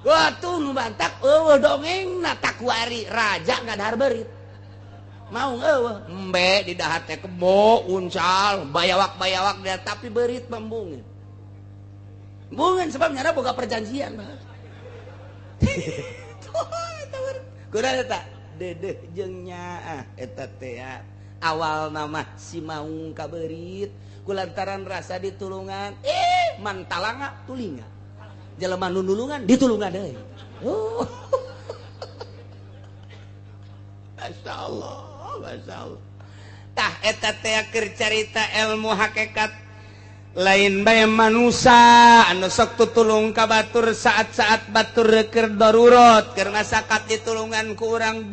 wah tuh nu bantak dongeng na takwari raja ngadahar beurit mau embe di dahat teh kebo uncal bayawak dia tapi beurit membungin sebab nyana boga perjanjian kunaon eta dedeh jeung nyaa eta teh awal nama si maung ka beurit kulantaran rasa ditulungan mantalanga tulinga jelema nu nulungan ditulungan deui masyaallah masyaallah tah eta teh keur carita ilmu hakikat lain bae manusia anu sok tutulung ka batur saat-saat batur keur darurat keur ngasakat ditulungan ku urang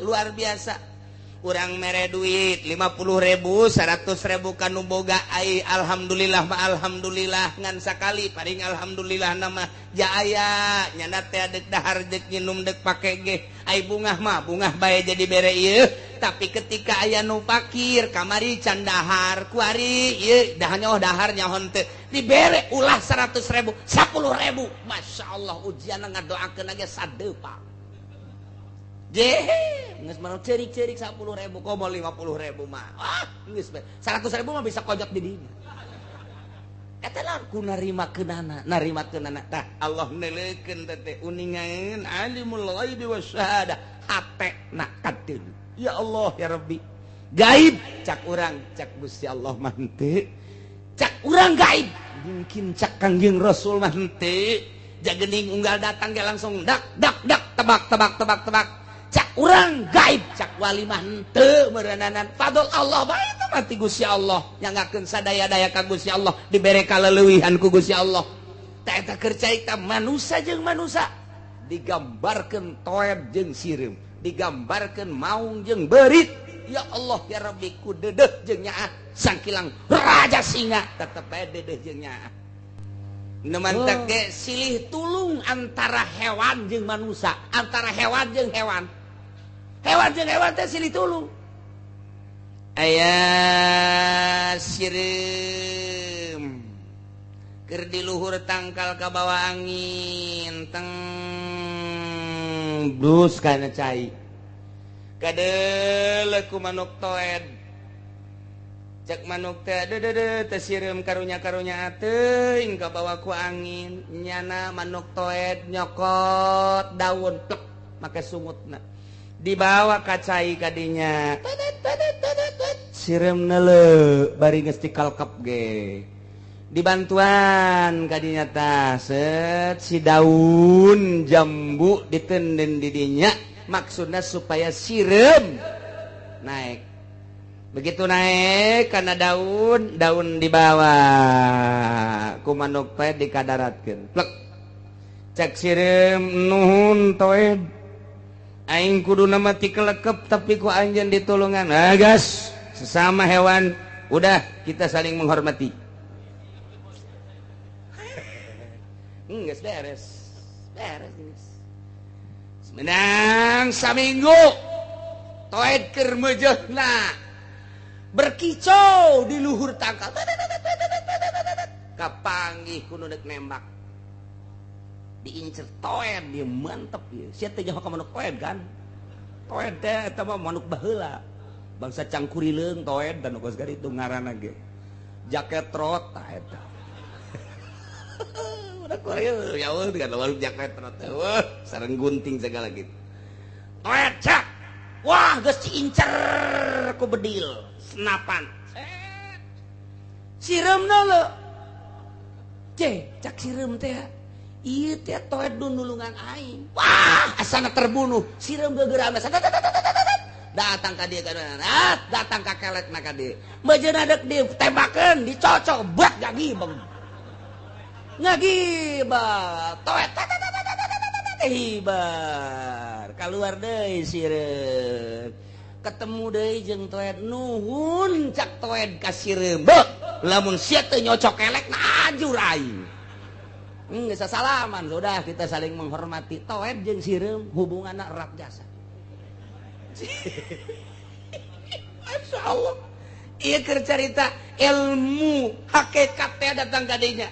luar biasa urang mere duit 50.000 100.000 kanu boga ai alhamdulillah ma alhamdulillah ngan sakali paring alhamdulillah nama jaaya nyana teh deuk dahar deuk nginum deuk pake ge ai bungah mah bungah bae jadi bere ieu tapi ketika aya nu fakir kamari can dahar kuari ieu dah nyoh dahar nyaho teu dibere ulah 100.000 10.000 masyaallah ujian ngadoakeun ge sadeupa geus manu ceurik-ceurik 10.000 komo 50.000 mah geus 100.000 mah bisa kojot di dinya eta lah ku narimakeunana tah Allah neleukeun teh uningan alimul ghaibi wasyahadah hatena kadeul ya Allah ya Rabbi gaib cak urang cak Gusti Allah mah henteu cak urang gaib mungkin cak Kangjeng Rasul mah henteu jagening unggal datang ge langsung dak tebak cak urang gaib cak wali mah henteu meureunanan fadl Allah bae eta mati Gusti Allah nyangakeun sadaya-daya ka Gusti Allah dibere kaleuweuhan ku Gusti Allah tah eta keur carita manusia jeung manusia digambarkeun toeb jeung sireum digambarkeun maung jeung beurit ya Allah ya Rabbi ku dedeh jeung nyaah sangkilang raja singa tetep bae dedeh jeung nyaah nemantak ge silih tulung antara hewan jeung manusia antara hewan jeung hewan teh silih tulung aya sireum keur di luhur tangkal ka bawah angin teng blus kana cai kadeuleuh ku manuk toed cek manuk teh teh sireum karunya-karunya teuing ka bawah ku angin nyana manuk toed nyokot daun plek make sungutna dibawa ka cai kadinya sireum neuleuh bari geus dikalkep ge dibantuan kadinya tah set si daun jambu ditenden di dinya maksudna supaya sireum naik begitu naik kana daun dibawa ku manuk teh dikadaratkeun plek cek sireum nuhun toed aing kuduna mati kelekep tapi ku anjeun ditulungan gas sesama hewan udah kita saling menghormati geus beres menang saminggu toed keur meujeuhna berkicau di luhur tangkal kapanggih ku nu deuk nembak diincer toed dia mantep ya sia teh jaho ka manuk toed kan toed teh eta mah manuk baheula bangsa cangkurileung toed dan geus gari itu ngaranna ge jaket trot tah eta udah koyo ya eueuh kan manuk jaket trot teh wah sareng gunting segala gitu toed cak wah geus diincer ku bedil senapan sireumna leuh cak sireum teh ieu teh toed nu nulungan aing wah asana terbunuh sireum gegeurana datang ka dieu datang ka kelekna ka dieu bejeuna deuk ditembakeun dicocok bat gagibeng ngagibah toed hibar kaluar deui sireum ketemu deui jeung toed nuhun cak toed ka sireum lamun sia teu nyocok kelekna ajur aing geus salaman sudah kita saling menghormati toed jeung sireum hubunganna erat jasa masyaallah ieu keur carita ilmu hakikat teh datang ka dinya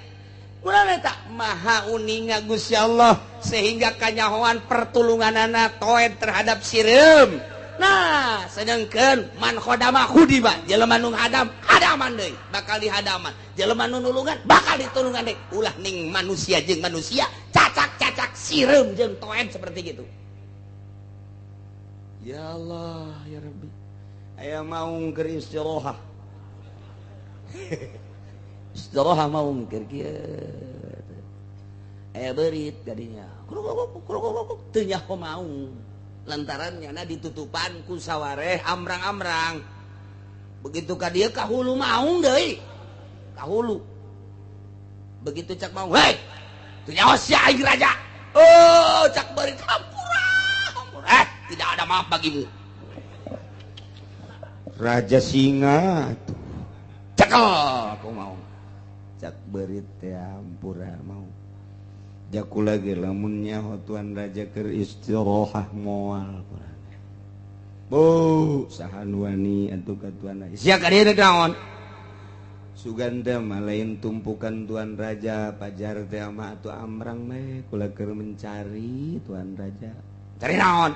tak maha uninga Gusti Allah sehingga kanyahoan pertulunganana toet terhadap sireum. Nah sedangkan man khodama khudiba jelema nu hadam hadaman deui bakal dihadaman jelema nu nulungan bakal ditulungan deui ulah ning manusia jeung manusia cacak-cacak sireum jeung toet seperti gitu. Ya Allah ya Rabbi aya maung keur istirahah. Istirahah maung keur kieu. Aya beurit gadinya. Teu nyaho maung. Lantaran nyana ditutupan ku sawareh amrang-amrang. Begitu ka dieu ka hulu maung deui. Ka hulu. Begitu cak maung, "Hei, teu nyaho sia aing raja." Oh, cak beurit hampura. Tidak ada maaf bagimu. Raja singa cekel aku mau cak berit teh ampura mau jaku lagi lamun nyaho tuan raja keur istirahah moal bu sahan wani atuh ka tuan raja sia ka dieu naon suganda mah lain tumpukan tuan raja pajar teh mah atuh amrang meh kula keur mencari tuan raja cari naon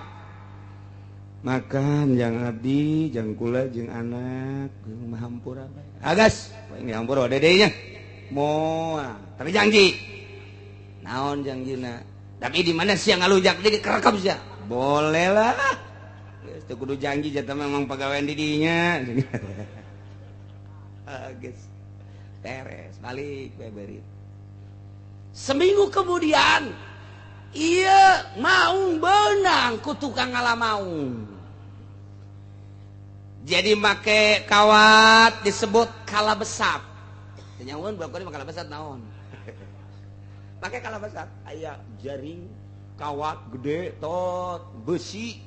makan yang abdi jeung kula jeung anak jeung hampura agas poe hampura dedenya moal tapi janji naon janjina tapi di mana sia ngalujak deui kerekep sia boleh lah geus teu kudu janji jata memang pagawean di dinya agas beres balik bae beurit seminggu kemudian iya maung benang ku tukang ngalamaung jadi make kawat disebut kalabesat nyamun bakal kala besat naon pakai kala besat aya jaring kawat gede tot besi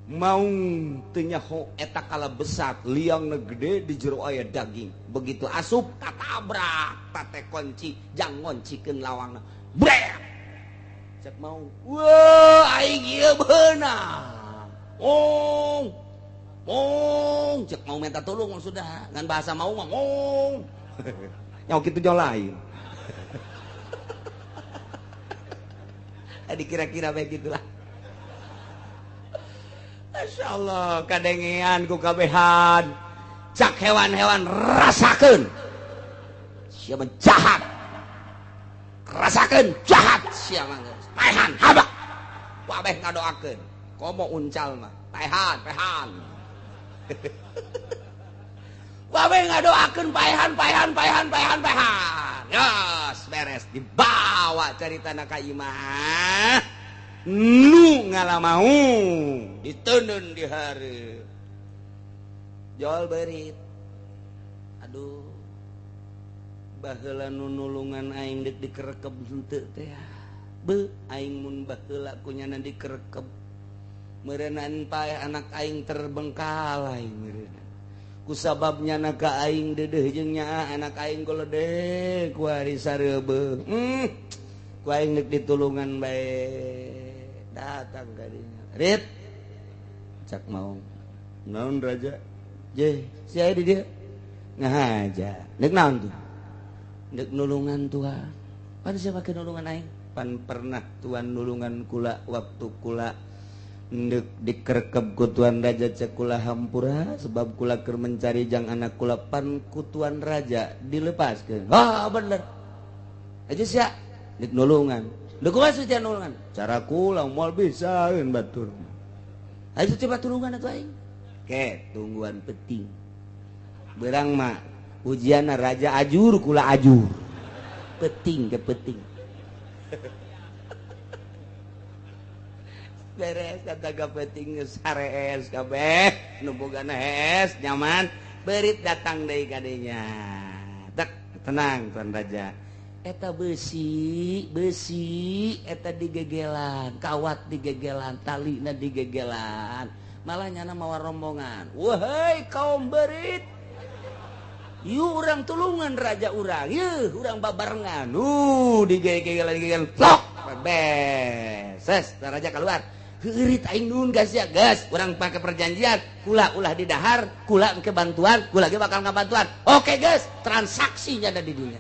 maung teu nyaho eta kala besat liangna gede di jero aya daging begitu asup katabrak tate kunci jang ngoncikeun lawangna brek cek mau wah aing ieu beunang mong cek mau minta tolong sudah ngan bahasa mau mah mong nyaho kitu jauh lain dikira-kira bae gitulah Masya Allah kadengean ku kabehan cak hewan-hewan rasakeun siapa jahat rasakeun jahat siapa paehan habak wabeh ngadoakeun komo uncal mah paehan wabeh ngadoakeun paehan yos beres dibawa caritana ka imah nu ngalamaung diteundeun di hareup jol beurit aduh baheula nu nulungan aing deuk dikerekep henteu teh beuh aing mun baheula kunyana dikerekep meureunaan paeh anak aing terbengkalai meureunana kusababnya anak aing deudeuh jeung nyaa anak aing goledek ku ari sareubeung ku aing deuk ditulungan bae datang ka dinya rit cak mau naon raja je sia di dieu ngahaja deuk naon tuh deuk nulungan Tuhan pan sia make nulungan aing pan pernah Tuhan nulungan kula waktu kula deuk dikerekep ku Tuan Raja cek kula hampura sebab kula keur mencari jang anak kula pan ku Tuan Raja dilepaskeun bener aja sia deuk nulungan deuk kumaha sia nulungan cara kula moal bisaeun batur aja coba tulungan atuh aing ke tungguan penting beurang mah ujianna raja ajur kula ajur penting ke penting beres kata gapeting geus harees kabeh nu bogana hees nyaman beurit datang deui ka dinya tek tenang Tuan Raja eta besi eta digegelan kawat digegelan talina digegelan malah nyana mawa rombongan wahai kaum beurit yu urang tulungan raja urang yeuh urang babarengan digegelan flok beses raja keluar heurit aing nuhun gas ya gas urang pake perjanjian kula ulah di dahar kula engke bantuan kula ge bakal ngabantuan oke gas transaksinya ada di dinya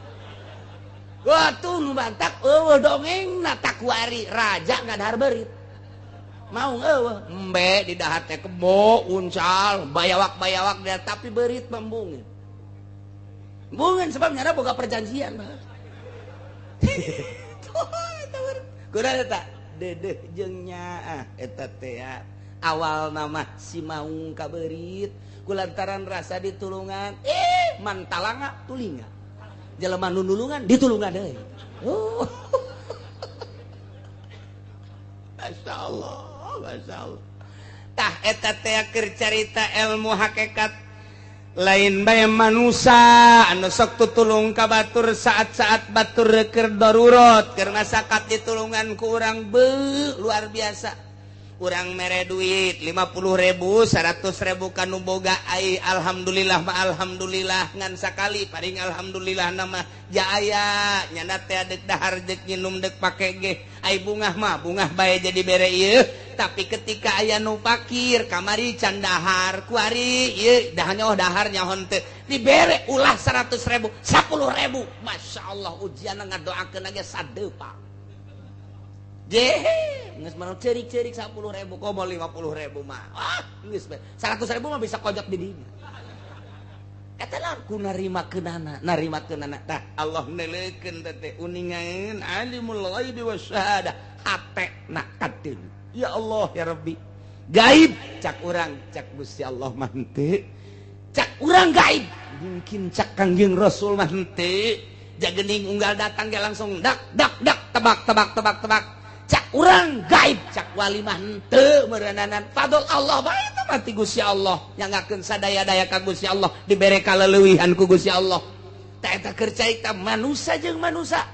wah tuh nu bantak dongeng na takwari raja ngadahar berit mau embe di dahar teh kebo uncal bayawak dia tapi berit membungin sebab nyara boga perjanjian kuda eta dedeh jeung nyaah eta teh awal nama si maung ka berit kulantaran rasa ditulungan mantalanga tulinga jelema nu nulungan ditulungan deui Masya Allah tah eta teh keur carita ilmu hakikat lain bae manusia anu sok tutulung ka batur saat-saat batur keur darurat keur masakat ditulungan ku urang luar biasa urang mere duit 50.000 100.000 kanu boga ai alhamdulillah alhamdulillah ngan sakali paring alhamdulillah nama jaya nyana teh deuk dahar deuk nginum deuk pake ge ai bungah mah bungah bae jadi bere ieu tapi ketika aya nu fakir kamari can dahar kuari ieu dahar nyaho teu dibere ulah 100.000 10.000 masyaallah ujian ngadoakeun ge sadeupa nges mana cerik-cerik 10.000 komo 50.000 mah nges 100.000 mah bisa kojot di dinya eta larku narimakeunana tah Allah neleukeun teh uningan alimul ghaibi wasyahadah hatena kadeung ya Allah ya Rabbi gaib cak urang cak Gusti Allah mah henteu cak urang gaib mungkin cak Kangjeng Rasul mah henteu jagening unggal datang ge langsung dak tebak cak urang gaib cak wali mah henteu meureunanan fadl Allah bae eta mah ti Gusti Allah nyangakeun sadaya-daya ka Gusti Allah dibere kaleuweuhan ku Gusti Allah tah eta keur carita manusia jeung manusia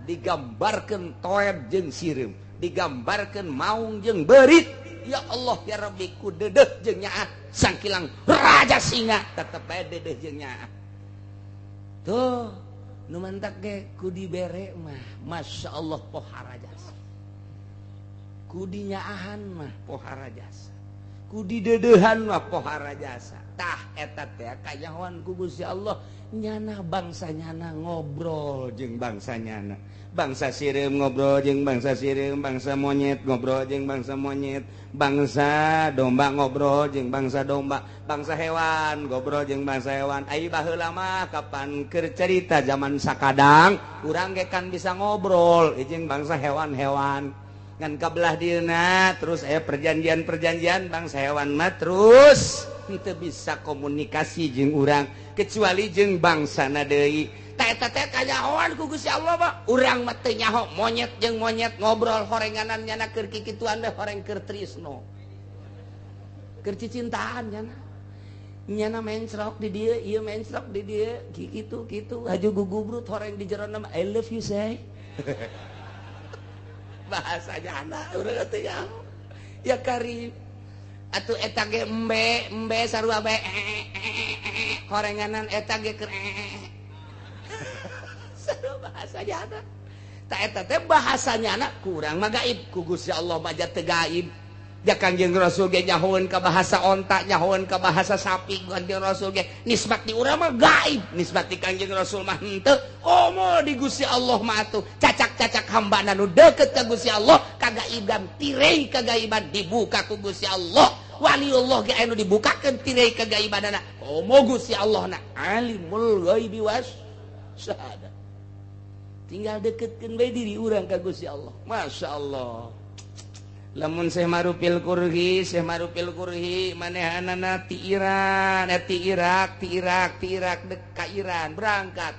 digambarkeun toeb jeung sireum digambarkeun maung jeung beurit ya Allah ya Rabbi ku dedeh jeung nyaah sangkilang raja singa tetep bae dedeh jeung nyaah tuh nu mantak ge ku dibere mah masyaallah pohara jasa kudinyahan mah pohara jasa kudidedehan mah pohara jasa tah eta teh kayahoan ku Gusti Allah nyana bangsa nyana ngobrol jeung bangsa nyana bangsa sireum ngobrol jeung bangsa sireum bangsa monyet ngobrol jeung bangsa monyet bangsa domba ngobrol jeung bangsa domba bangsa hewan ngobrol jeung bangsa hewan ai baheula mah kapan keur carita zaman sakadang urang ge kan bisa ngobrol jeung bangsa hewan-hewan kan kabelah dieuna terus perjanjian bangsa hewan mah terus henteu bisa komunikasi jeung urang kecuali jeung bangsana deui tah eta teh kanyahoan ku Gusti Allah mah urang mah teu nyaho monyet jeung monyet ngobrol horenganan nyana keur kikituan we horeng keur trisno keur cicintaan nyana mencrok di dieu ieu mencrok di dieu kitu haju gugubrut horeng di jero nama I love you say bahasanya anak urang teh ya karim atuh eta ge embe sarua bae horenganan eta ge keur sarua bahasanya anak ta eta teh bahasanya anak kurang mah gaib ku Gusti Allah mah teu gaib ja Kangjeng Rasul ge nyahoeun ka bahasa onta nyahoeun ka bahasa sapi Kangjeng Rasul ge nisbat di urang mah gaib nisbat di Kangjeng Rasul mah henteu komo di Gusti Allah mah atuh cacak-cacak hambana nu deukeut ka Gusti Allah kagaiban tirai kagaiban dibuka ku Gusti Allah waliullah ge anu dibukakeun tirai kagaibanana komo Gusti Allah na alimul ghaibi was syahadah tinggal deketkeun bae diri urang ka Gusti Allah masyaallah lamun Syekh Marupil Kurhi manehanana ti Iran ti Irak dek ka Iran berangkat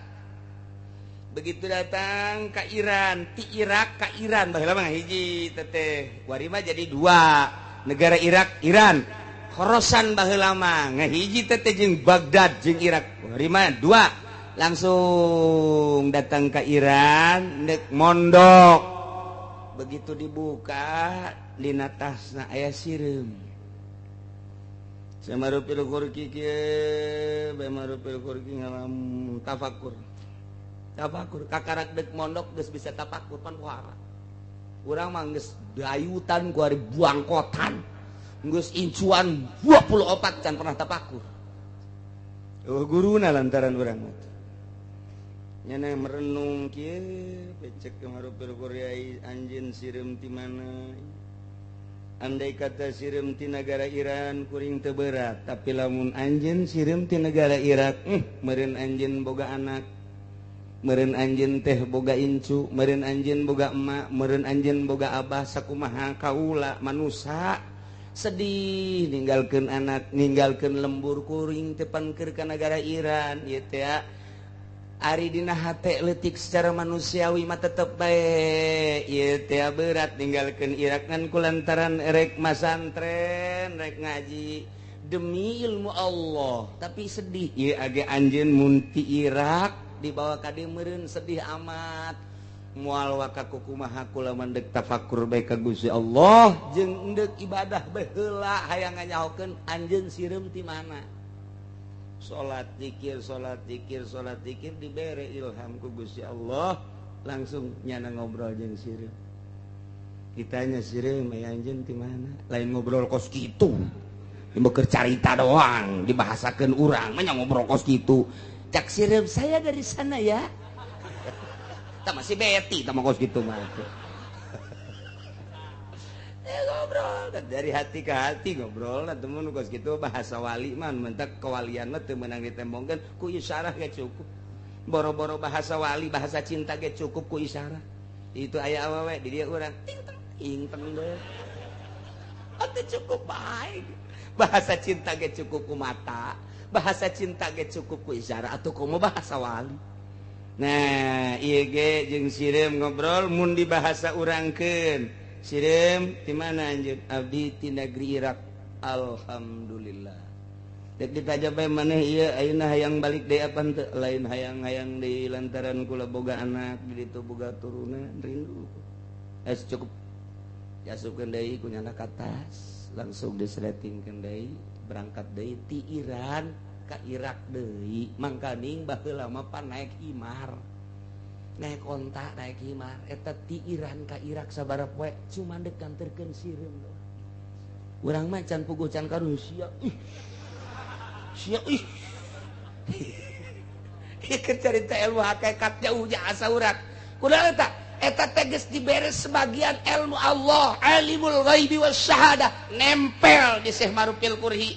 begitu datang ka Iran ti Irak ka Iran baheula mah hiji teteh kuari mah jadi dua negara Irak Iran Khorasan baheula mah ngahiji teteh jeung Baghdad jeung Irak kuari mah dua langsung datang ka Iran dek mondok begitu dibuka dina tasna aya sireum Samarupil Kurki kieu Samarupil Kurki ngalam tafakur kakarak dek mondok geus bisa tafakur pan pohara urang mah geus dayutan ku ari buangkotan geus incuan 24 can pernah tafakur guruna lantaran urang nyana merenung kieu pecek kemarupil Korea anjeun sireum ti mana. Andai kata sireum ti negara Iran kuring teu berat, tapi lamun anjeun sireum ti negara Irak, meureun anjeun boga anak, meureun anjeun teh boga incu, meureun anjeun boga emak, meureun anjeun boga abah, sakumaha kaula manusa sedih ninggalkeun anak, ninggalkeun lembur kuring teu pangker ka negara Iran ieu teh ya. Ari dina hate leutik secara manusiawi mah tetep bae ieu teh berat ninggalkeun Irak ngan kulantaran rek masantren rek ngaji demi ilmu Allah tapi sedih ieu age anjeun mun ti Irak dibawa ka dieu meureun sedih amat moal waka kumaha kula mandek tafakur bae ka Gusti Allah jeung endeuh ibadah bae heula hayang nganyahokeun anjeun sireum ti mana. Salat zikir dibere ilham ku Gusti Allah langsung nyana ngobrol jeung sireum. Ditanya sireum aya anjeun ti mana? Lain ngobrol kos kitu. Dimeukeun carita doang, dibahasakeun urang mah ngobrol kos kitu. Cak sireum saya dari sana ya. Tah masih beti tah kos kitu mah. Ngobrol dari hati ke hati ngobrol nah temen kos gitu bahasa wali man mentak kewalian mah teu meunang ditembongkeun ku isyarah ge cukup boro-boro bahasa wali bahasa cinta ge cukup ku isyarah itu aya awewe di dieu urang ting teng deui atuh cukup bae bahasa cinta ge cukup ku mata bahasa cinta ge cukup ku isyarah atuh kumaha bahasa wali. Nah ieu ge jeung sireum ngobrol mun dibahasa urangkeun sireum di mana anjeun? Abdi ti negeri Irak. Alhamdulillah. Dek ditaja bae maneh ieu ayeuna hayang balik deui apa henteu? Lain hayang-hayang deui lantaran kula boga anak di ditu boga turunan rindu. Cukup. Diasupkeun deui ku nyana ka tas, langsung disletingkeun deui, berangkat deui ti Iran ka Irak deui. Mangkaning baheula mah pan naek himar. Naik onta naik himar eta ti Iran ka Irak sabaraha poe cuma dek kanterkeun sireum urang mah can puguh can karuh sia ih ieu carita ilmu hakikat jauh asa urang kunaon eta teh geus diberes sebagian ilmu Allah alimul ghaibi wasyahadah nempel di Syekh Marupil Qurhi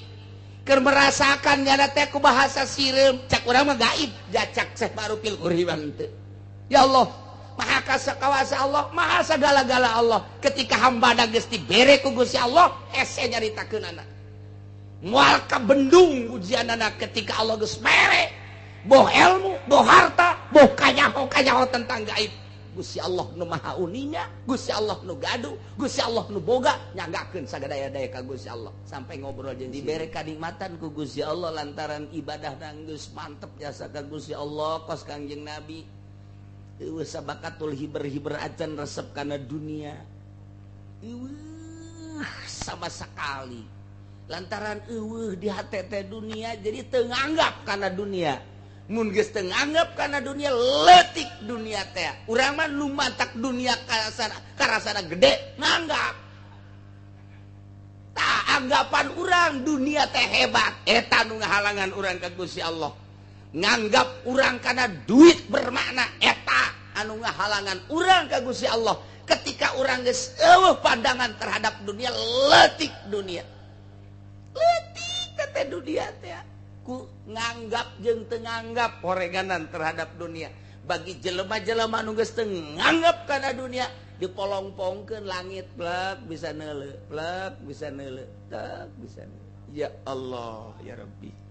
keur merasakan nyana teh ku bahasa sireum cak urang mah gaib jacak Syekh Marupil Qurhi mah henteu. Ya Allah, maha kawasa Allah, maha sagala-gala Allah. Ketika hamba geus dibere ku Gusti Allah, ese nyaritakeunana. Moal kabendung ujianana ketika Allah geus mere. Boh ilmu, boh harta, boh kanyaho tentang gaib. Gusti Allah nu maha uninya, Gusti Allah nu gaduh, Gusti Allah nu boga, nyagakeun sagadaya-daya ka Gusti Allah. Sampai ngobrol jeung dibere kanikmatan ku Gusti Allah lantaran ibadah geus mantep jasa ka Gusti Allah kos Kangjeng Nabi. Sabakatul hiber acan resep kana dunia sama sekali lantaran di hati teh dunia jadi teu nganggap kana dunia mun geus teu nganggap kana dunia leutik dunia teh urang mah nu matak dunia karasana gede nganggap tah anggapan urang dunia teh hebat eta nu ngahalangan urang ka Gusti Allah nganggap urang kana duit bermakna eta anu ngahalangan urang ka Gusti Allah ketika urang geus eueuh pandangan terhadap dunia leutik dunia leutik teh dunia teh ku nganggap jeung teu nganggap horeganan terhadap dunia bagi jelema-jelema anu geus teu nganggap kana dunia dipolong-pongkeun langit plek bisa neuleuh plek bisa neuleuh tak bisa neuleuh. Ya Allah ya Rabbi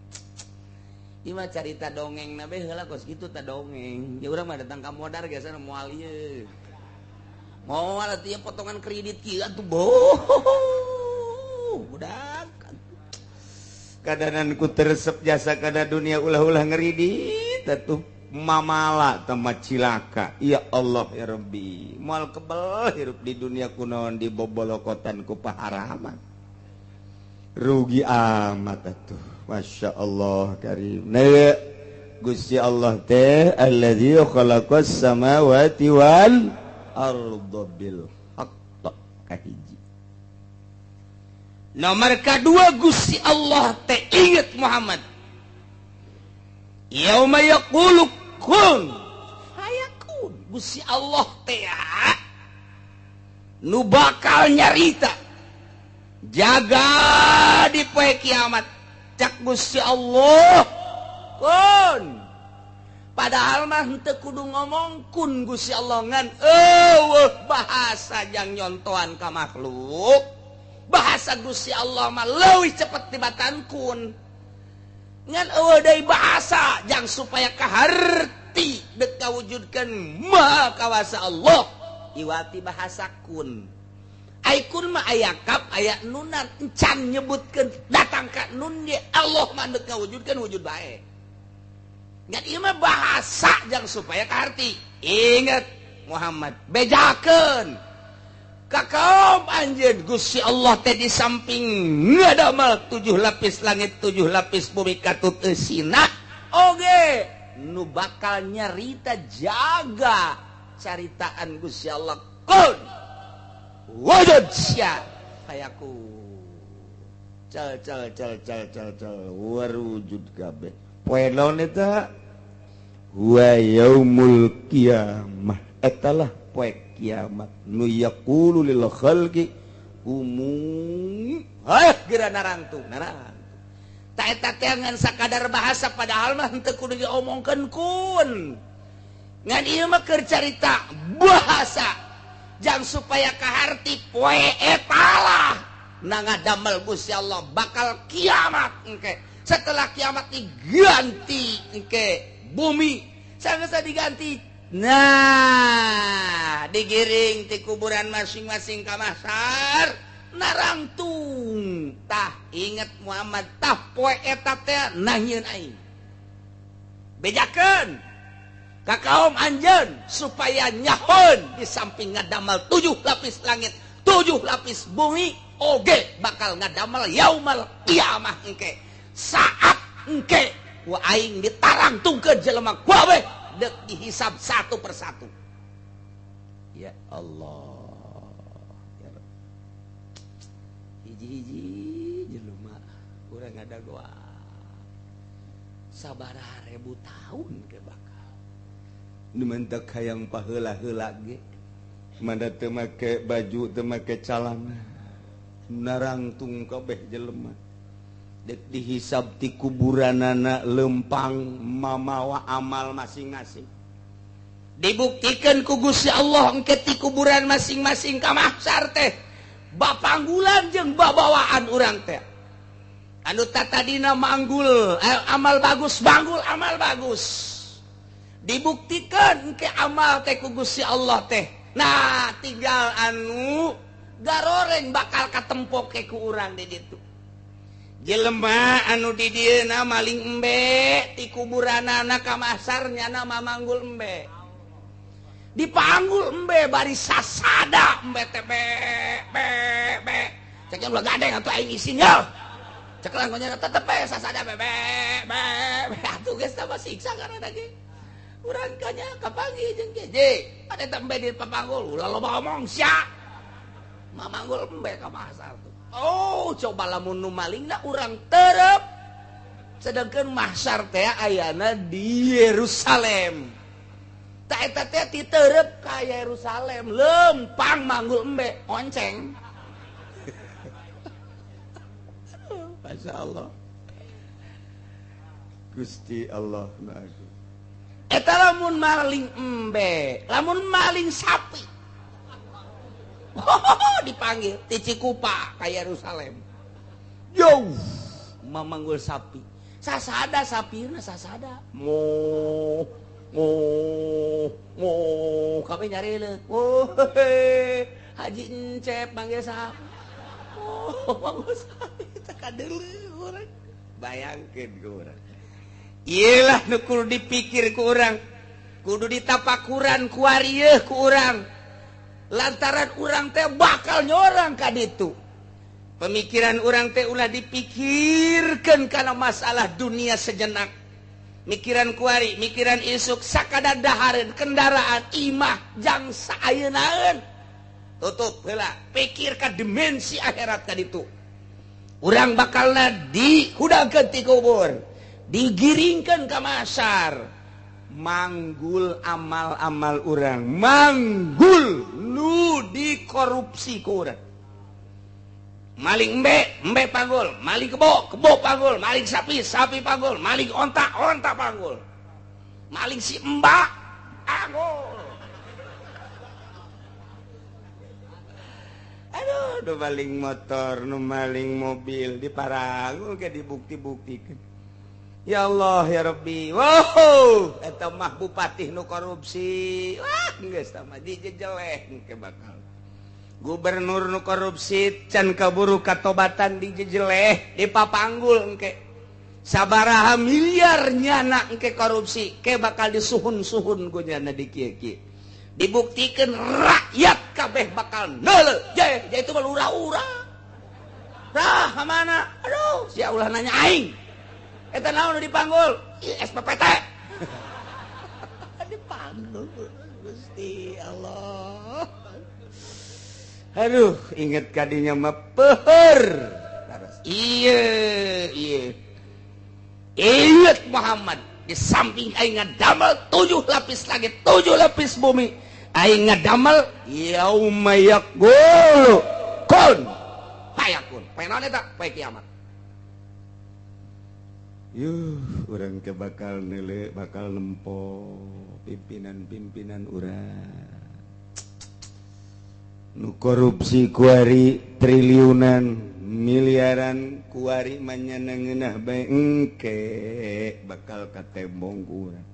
ima carita dongeng na bae heula kos kitu tah dongeng. Ya urang mah datang ka modar geus moal ieu. Moal atuh potongan kredit kieu atuh budak. Kadananku teresep jasa kana dunia ulah-ulah ngeridit atuh mamala tama cilaka. Ya Allah ya Rabbi. Moal kebel hirup di dunia kunaon dibobolokotan ku paharaman. Rugi amat atuh. Masya Allah karim. Nah, Gusti Allah teh alladzi khalaqas samawati wal arda bil haqq kahiji. Nomor kedua Gusti Allah teh ingat Muhammad. Yauma yaqulu kun Gusti Allah teh nu bakal nyarita jaga di poe kiamat cak Gusti Allah kun padahal mah henteu kudu ngomong kun Gusti Allah ngan bahasa jang nyontohan ka makhluk bahasa Gusti Allah mah leuwih cepet tibatan kun ngan deui bahasa jang supaya kaharti dek kawujudkeun maha kawasa Allah iwati bahasa kun ai kun mah aya kap aya nunan encan nyebutkeun datang ka nun ge Allah mah dek kawujudkeun wujud bae ngan ieu mah bahasa jang supaya kaharti inget Muhammad bejakeun ka kaum anjeun Gusti Allah teh di samping ngadamel 7 lapis langit 7 lapis bumi katut eusina oge nu bakal nyarita jaga caritaan Gusti Allah kun wujud sia hayaku cal warujud kabeh poe naon eta wa yaumul qiyamah etalah poe kiamat nu yaqulu lil khalqi umum geura narantung ta eta teh ngan sakadar bahasa padahal mah henteu kudu diomongkeun kun ngan ieu mah keur carita bahasa jang supaya kaharti poe eta lah nangadamel Gusti Allah bakal kiamat engke setelah kiamat diganti engke bumi sageus diganti nah digiring di kuburan masing-masing ka mahsyar narangtung tah inget Muhammad tah poe eta teh nahieun aing bejakeun ka kaum anjeun supaya nyahon di samping ngadamel 7 lapis langit 7 lapis bumi oge bakal ngadamel yaumal qiyamah engke saat engke wa aing ditarangtungkeun jelema kabeh dek dihisab satu persatu ya Allah ya Allah. Hiji-hiji jelema urang ada gua sabaraha ribu tahun ke bakal nu mentek hayang paheula-heula ge manda teu make baju teu make calana narangtung kabeh jelema dek dihisab ti kuburanana lempang mamawa amal masing-masing dibuktikan ku Gusti Allah engke ti kuburan masing-masing ka mahsyar teh bapanggulan jeung babawaan urang teh anu tatadina manggul amal bagus banggul amal bagus dibuktikan engke amal teh ku Gusti Allah teh nah tinggal anu garoreng bakal katempo ke ku urang di ditu jelema anu di dieuna maling embe ti kuburanana ka mahsyarnya nama manggul embe dipanggul embe bari sasada embe teh be cek ulah gadeng atuh aing isin yo cek langkonya tetep sasada be atuh geus tambah siksa karana ge urang kanya kapanggih jeung keje ade teh embe di papanggul ulah loba omong sia mamanggul embe ka mahsyar tuh oh coba lamun nu malingna urang terep sedangkan mahsyar teh ayana di Yerusalem ta eta teh ti terep ka Yerusalem lempang manggul embe onceng Masya Allah Gusti Allah naku eta lamun maling embe lamun maling sapi dipanggil ti Cikupa ka Yerusalem yo mamanggul sapi sasada sapina sasada mo kabe nyari leuk Haji Encep manggil sapi manggul sapi teh kadeuleu urang bayangkeun ku urang ieu lah nu kudu dipikir ku urang kudu ditapakuran ku arieuh ku urang lantaran urang teh bakal nyorang ka ditu pemikiran urang teh ulah dipikirkeun kana masalah dunia sejenak mikiran kuari mikiran isuk sakadar dahareun kendaraan imah jang saayeunaeun tutup heula pikir ka dimensi akhirat ka ditu urang bakalna dihudangkeun ti kubur digiringkeun ka mahsyar manggul amal-amal urang, manggul nu dikorupsi ku urang. Maling embe panggul, maling kebo panggul, maling sapi panggul, maling onta panggul, maling si mbak panggul. Aduh, nu maling motor, nu maling mobil diparangul ke dibukti-buktikan. Ya Allah ya Rabbi, wow, eta mah bupati nu korupsi, wah geus tah mah dijejeleh ke bakal. Gubernur nu korupsi can kaburu katobatan dijejeleh, dipapanggul engke. Sabaraha miliar nyana engke korupsi, ke bakal disuhun-suhun ku nyana di kieu-kieu. Dibuktikan rakyat kabeh bakal neuleuh, je itu mah urah-urah. Rah mana? Aduh, sia ulah nanya aing. Eta naon dipanggul? SPPT. Dipanggul Gusti Allah. Aduh, inget kadinya mah peuheur. Iya. Ingat Muhammad di samping aing ngadamel 7 lapis langit, 7 lapis bumi. Aing ngadamel yauma yaqulu kun fayakun. Paenaon eta? Pae kiamat. Yuh, urang ke bakal neuleuh, bakal nempo pimpinan-pimpinan urang. Nu korupsi kuari triliunan, miliaran kuari manyanangeunah bae engke bakal katembong ku urang.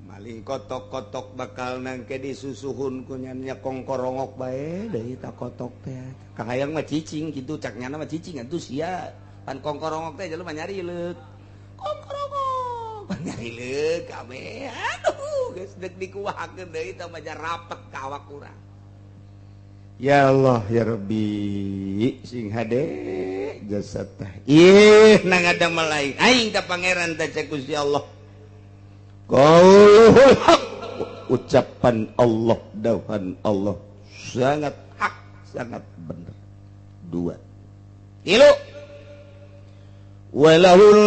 Maling kotok-kotok bakal nangke disusuhun ku nya kongkorongok bae deui ta kotok teh. Kahayang mah cicing kitu cak nyana mah cicing atuh sia. Pan kongkorongok teh jelema nyari leuk. Kongkorongok pan nyari leuk kabeh. Aduh geus deuk dikuwahakeun deui tah mah rapet ka awak urang. Ya Allah ya Rabbi sing hade jasad teh. Ih nang ada malaik aing ka pangeran teh cek Gusti Allah. Qaulul haq, ucapan Allah, dauhan Allah sangat hak, sangat benar. 2. 3. Walahul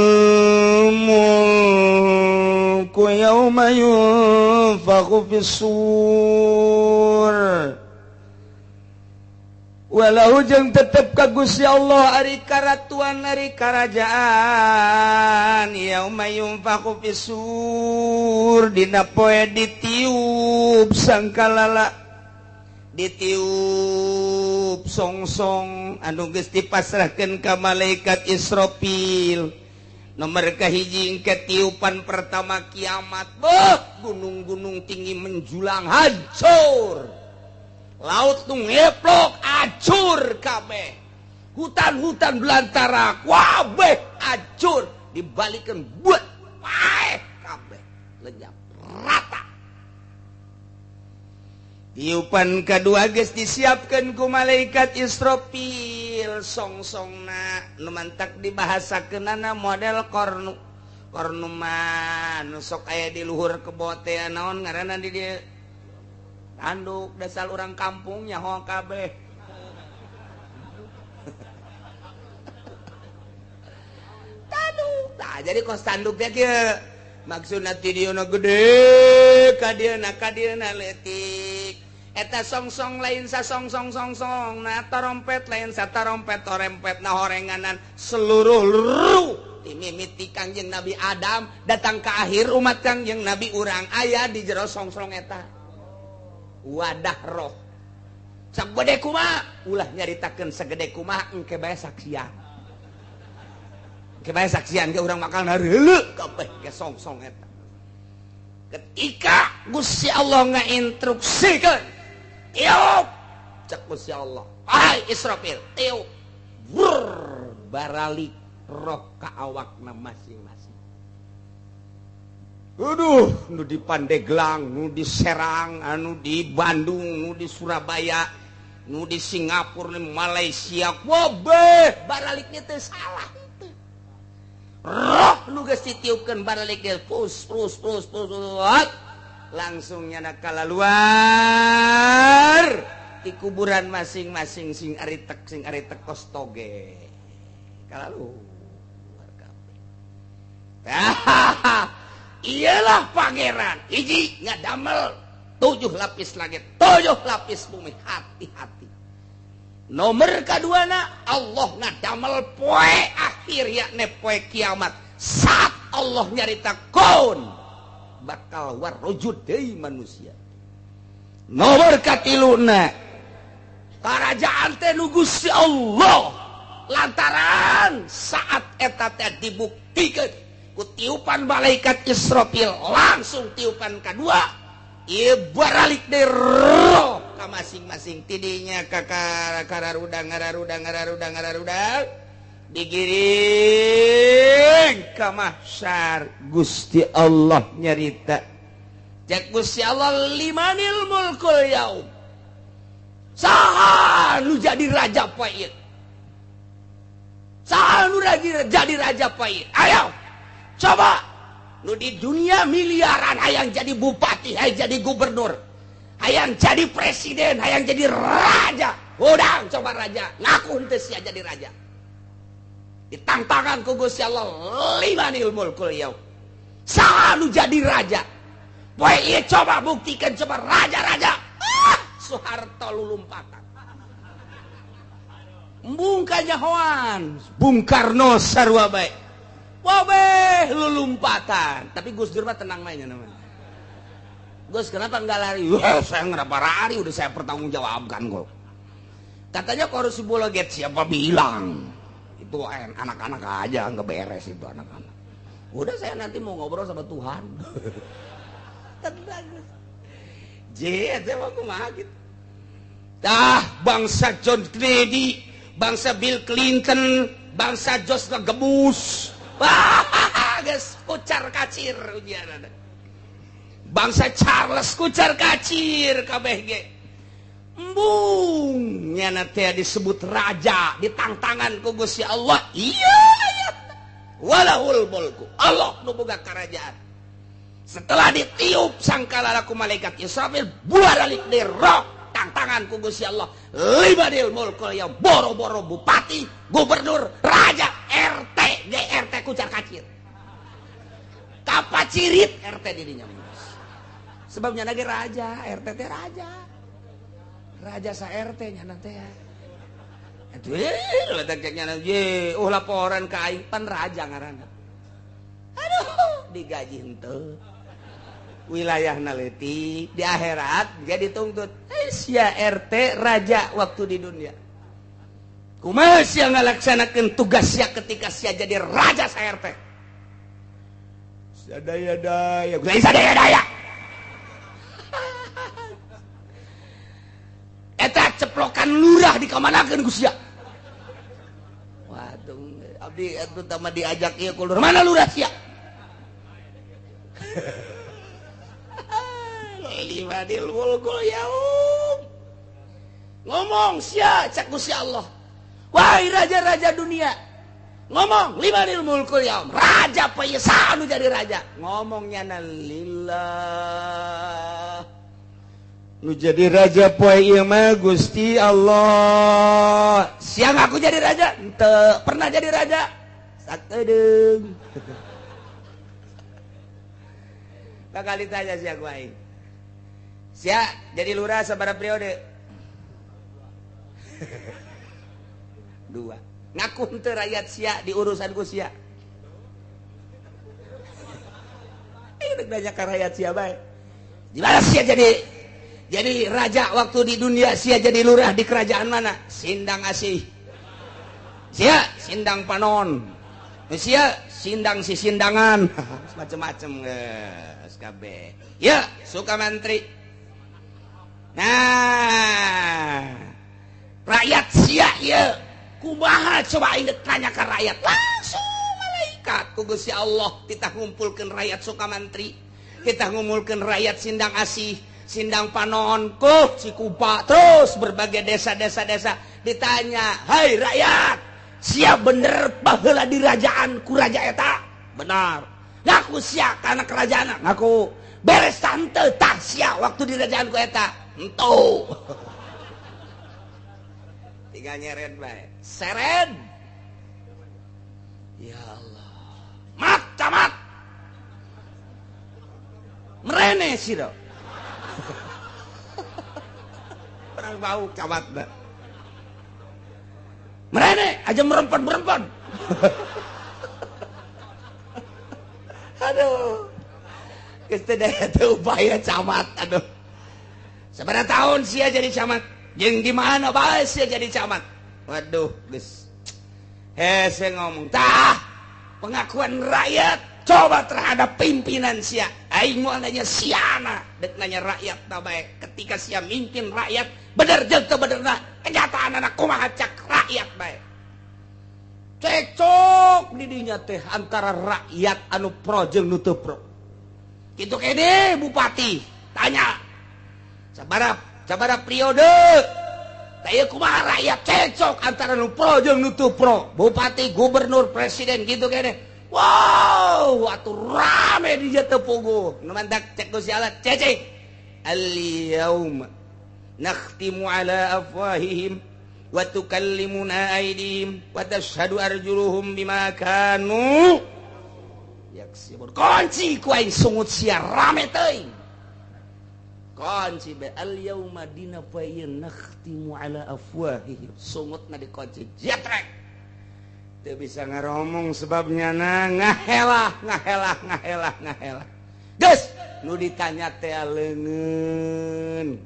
mulku yauma yunfakhu fis-sur. Walau jeung tetep ka Gusti Allah ari karatuan ari karajaan yauma yunfakhu fis-sur dina poe ditiup sangkalala ditiup songsong anu geus dipasrahkeun ka malaikat Israfil nomor kahiji engke tiupan pertama kiamat beuh gunung-gunung tinggi menjulang hancur. Laut nu ngeplok acur kabeh. Hutan-hutan belantara kabeh acur dibalikeun buat paeh kabeh lenyap rata. Tiupan kedua geus disiapkeun ku malaikat Israfil songsongna nu mantak dibahasakeunana model kornu. Kornu mah nu sok aya di luhur kebo teh naon ngaranna di dieu? Tanduk dasar orang kampungnya ho kabeh. Tanduk. Tah jadi kos tanduk teh kieu. Maksudna ti dieuna gede, ka dieuna leutik. Eta songsong lain sa songsong nah trompet lain sa trompet torempetna horenganan seluruh ti mimiti Kangjeng Nabi Adam datang ke akhir umat Kangjeng Nabi urang aya di jero songsong eta. Wadah roh sagede kumaha ulah nyaritakeun sagede kumaha engke bae saksian ke urang bakal nareuleuh kabeh ke songsong eta ketika Gusti Allah ngainstruksikeun tiup cek Gusti Allah ai Israfil tiup baralik roh ka awakna masing-masing. Aduh, nu di Pandeglang, nu di Serang, anu di Bandung, nu di Surabaya, nu di Singapura, nu Malaysia, wabeh, baraliknya teh salah itu. Roh nu geus ditiupkeun baraliknya, pus, langsungnya nak kalaluar di kuburan masing-masing sing ari tek kostoge. Kalaluar kabeh. ialah pangeran hiji ngadamel 7 lapis langit 7 lapis bumi. Hati-hati. Nomor kaduana Allah ngadamel poe akhir yakni poe kiamat saat Allah nyarita kon bakal warujud deui manusia. Nomor katiluna kerajaan teh nu Gusti Allah lantaran saat eta teh dibuktikan ku tiupan malaikat Israfil langsung tiupan kedua ieu baralik deui roh ka masing-masing tidinya ka kararudang digiring ka mahsyar. Gusti Allah nyarita cek Gusti Allah limanil mulkul yaum saha nu jadi raja poe ieu saha nu jadi raja poe ieu ayo coba nu di dunia miliaran hayang jadi bupati hayang jadi gubernur hayang jadi presiden hayang jadi raja udang coba raja ngaku henteu sia jadi raja ditantangkan ku Gusti Allah limanil mulkul yaum saha nu jadi raja poe ieu coba buktikan coba raja-raja Soeharto lulumpatan Bung Kajahoan Bung Karno sarua bae wabe lulumpatan tapi Gus Dur mah tenang mainnya namanya. Gus kenapa enggak lari? Saya kenapa lari udah saya pertanggungjawabkan kok. Katanya korupsi bola get siapa bilang itu anak-anak aja nggak beres itu anak-anak. Udah saya nanti mau ngobrol sama Tuhan. Tenang Gus. Saya mau kumaha gitu. Bangsa John Kennedy, bangsa Bill Clinton, bangsa George Gemus. Guys, kucar kacir ujian. Bangsa Charles kucar kacir kabeh ge. Embung nyana teh disebut raja ditangtangan ku Gusti Allah. Iya aya. Walahul mulku. Allah nu boga karajaan. Setelah ditiup sangkala ku malaikat Israfil buaralik deui roh tantangan ku Gusti Allah limanil mulkul ya boro-boro bupati gubernur raja RT GRT kucar kacir kapacirit RT dirinya sebabnya lagi raja RT teh raja sa RT nya nanti ya itu letak ceknya nanti laporan ke aing pan raja ngaranna aduh digaji henteu wilayah naleti di akhirat dia dituntut sia RT raja waktu di dunia kumaha sia ngalaksanakeun tugas sia ketika sia jadi raja sa RT sadaya-daya geus sadaya-daya eta ceplokan lurah dikamanakeun ku sia waduh abdi atuh tama diajak ieu ku lurah mana lurah sia limanil mulkul yaum ngomong sia cak Gusti Allah wahai raja-raja dunia ngomong limanil mulkul yaum raja poe saha nu jadi raja ngomongnya lillah nu jadi raja poe ieu mah Gusti Allah siang aku jadi raja henteu pernah jadi raja sakedeung bakal ditanya sia ku aing sia jadi lurah sabaraha periode 2 ngaku henteu rakyat sia di urusan ku sia udah banyak ka rakyat sia bae di mana sia jadi raja waktu di dunia sia jadi lurah di kerajaan mana Sindang Asih sia Sindang Panon sia Sindang si Sindangan macam-macam SKB ya Sukamantri. Nah, rakyat sia ya, kumaha coba ini tanya ke rakyat langsung malaikat ku Gusti Allah kita ngumpulkan rakyat Sukamantri, kita ngumpulkan rakyat Sindang Asih, Sindang Panon, ku Cikupa, terus berbagai desa-desa ditanya, hai rakyat, sia bener baheula di kerajaan ku raja eta? Benar. Ngaku sia karena kerajaan, ngaku beres tante tah sia waktu di kerajaan ku eta. Entuh. Tiga nyeret bae. Seret. Ya Allah. Mat, camat. merene sih dong. Orang bau camat dah. Merene aja merempat. Aduh. Kestedaya teu upaya camat, aduh. Seberapa tahun sia jadi camat? Jeung di mana bae sia jadi camat? Waduh, geus. Hese ngomong, tah pengakuan rakyat coba terhadap pimpinan sia. Aing moal nanya siana, dek nanya rakyat tah bae. Ketika sia mimpin rakyat, bener jeung teu benerna kenyataan anak kumaha cak rakyat bae. Cekcok di dinya teh antara rakyat anu pro jeung nu teu pro. Kitu kene bupati tanya. Sabaraha periode tanya kumaha rakyat cekcok antara nu pro jeung nu teu pro. Bupati, gubernur, presiden gitu kene. Wow, atuh rame di jatuh puguh. Nu mantak cek ku sialat, cece. Al-yauma nakhtimu ala afwahihim wa tukallimuna aydihim wa tashhadu arjuluhum bima kanu yaksibun. Kunci ku aing sungut sia rame teuing. Kunci be al-yauma dina poe nakhtimu ala afwahihim. Sungutna dikunci jetrek. Teu bisa ngaromong sebabnya ngahelah. Geus nu ditanya teh leungeun.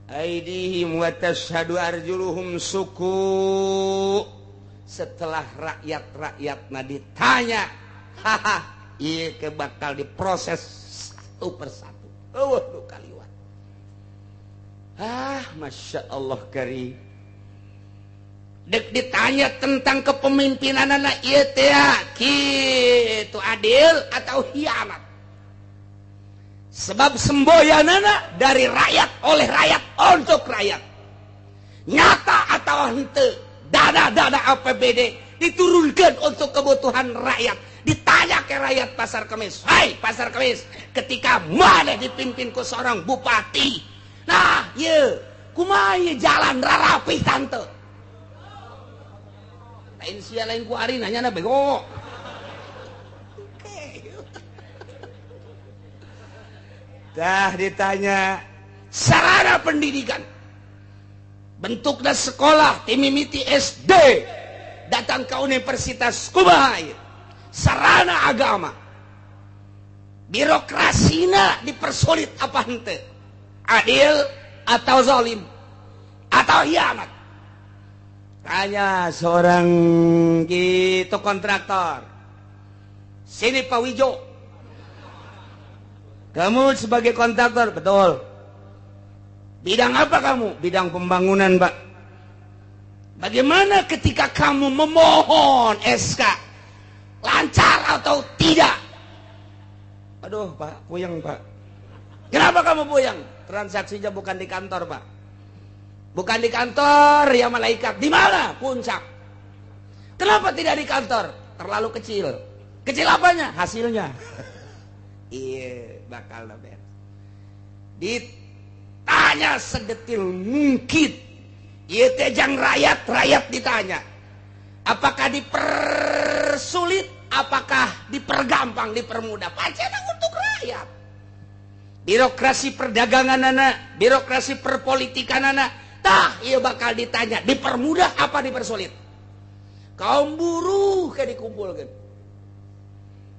Aidihim wa tashhadu arjuluhum suku. Setelah rakyatna ditanya, haha, ieu ke bakal diproses satu persatu. Eueuh nu kaliwat. Masya Allah karim. Dek ditanya tentang kepemimpinanana ieu teh kitu adil atau hianat. Sebab semboyanana dari rakyat oleh rakyat untuk rakyat. Nyata atau henteu, dana APBD diturunkan untuk kebutuhan rakyat. Ditanya ke rakyat Pasar Kemis, "Hai Pasar Kemis, ketika mana dipimpin ku seorang bupati? Nah, ye, kumaha ye jalan rarapih tante?" Lain sia lain ku ari nanya na bego. Dah ditanya sarana pendidikan. Bentuknya sekolah timimiti SD. Datang ke universitas kumaha ieu? Sarana agama. Birokrasina dipersulit apa henteu? Adil atau zalim? Atau hianat? Tanya seorang gitu kontraktor. Sini Pak Wijo. Kamu sebagai kontraktor, betul. Bidang apa kamu? Bidang pembangunan, Pak. Bagaimana ketika kamu memohon SK? Lancar atau tidak? Aduh, Pak, puyeng, Pak. Kenapa kamu puyeng? Transaksinya bukan di kantor, Pak. Bukan di kantor, ya malaikat. Di mana? Puncak. Kenapa tidak di kantor? Terlalu kecil. Kecil apanya? Hasilnya. Iya, bakal beres. Ditanya sedetil mungkin. Iya tejang rakyat ditanya. Apakah dipersulit? Apakah dipergampang, dipermudah? Pacana untuk rakyat. Birokrasi perdagangan anak, birokrasi perpolitikan anak. Tah, iya bakal ditanya. Dipermudah apa dipersulit? Kaum buruh kayak dikumpulkan.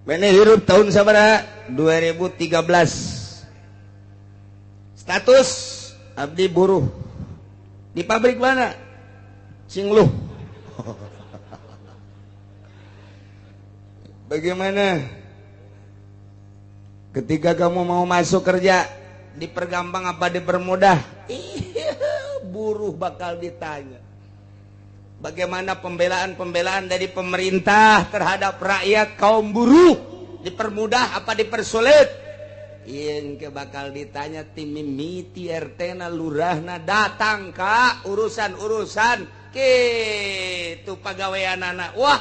Mana hirup tahun sabaraha? 2013. Status abdi buruh. Di pabrik mana? Cingluh. Bagaimana? Ketika kamu mau masuk kerja, dipergampang apa dipermudah? Iya, buruh bakal ditanya. Bagaimana pembelaan dari pemerintah terhadap rakyat kaum buruh? Dipermudah apa dipersulit? Yang bakal ditanya tim mimiti RT-na lurahna datang ka urusan-urusan kitu pagawean anak. Wah,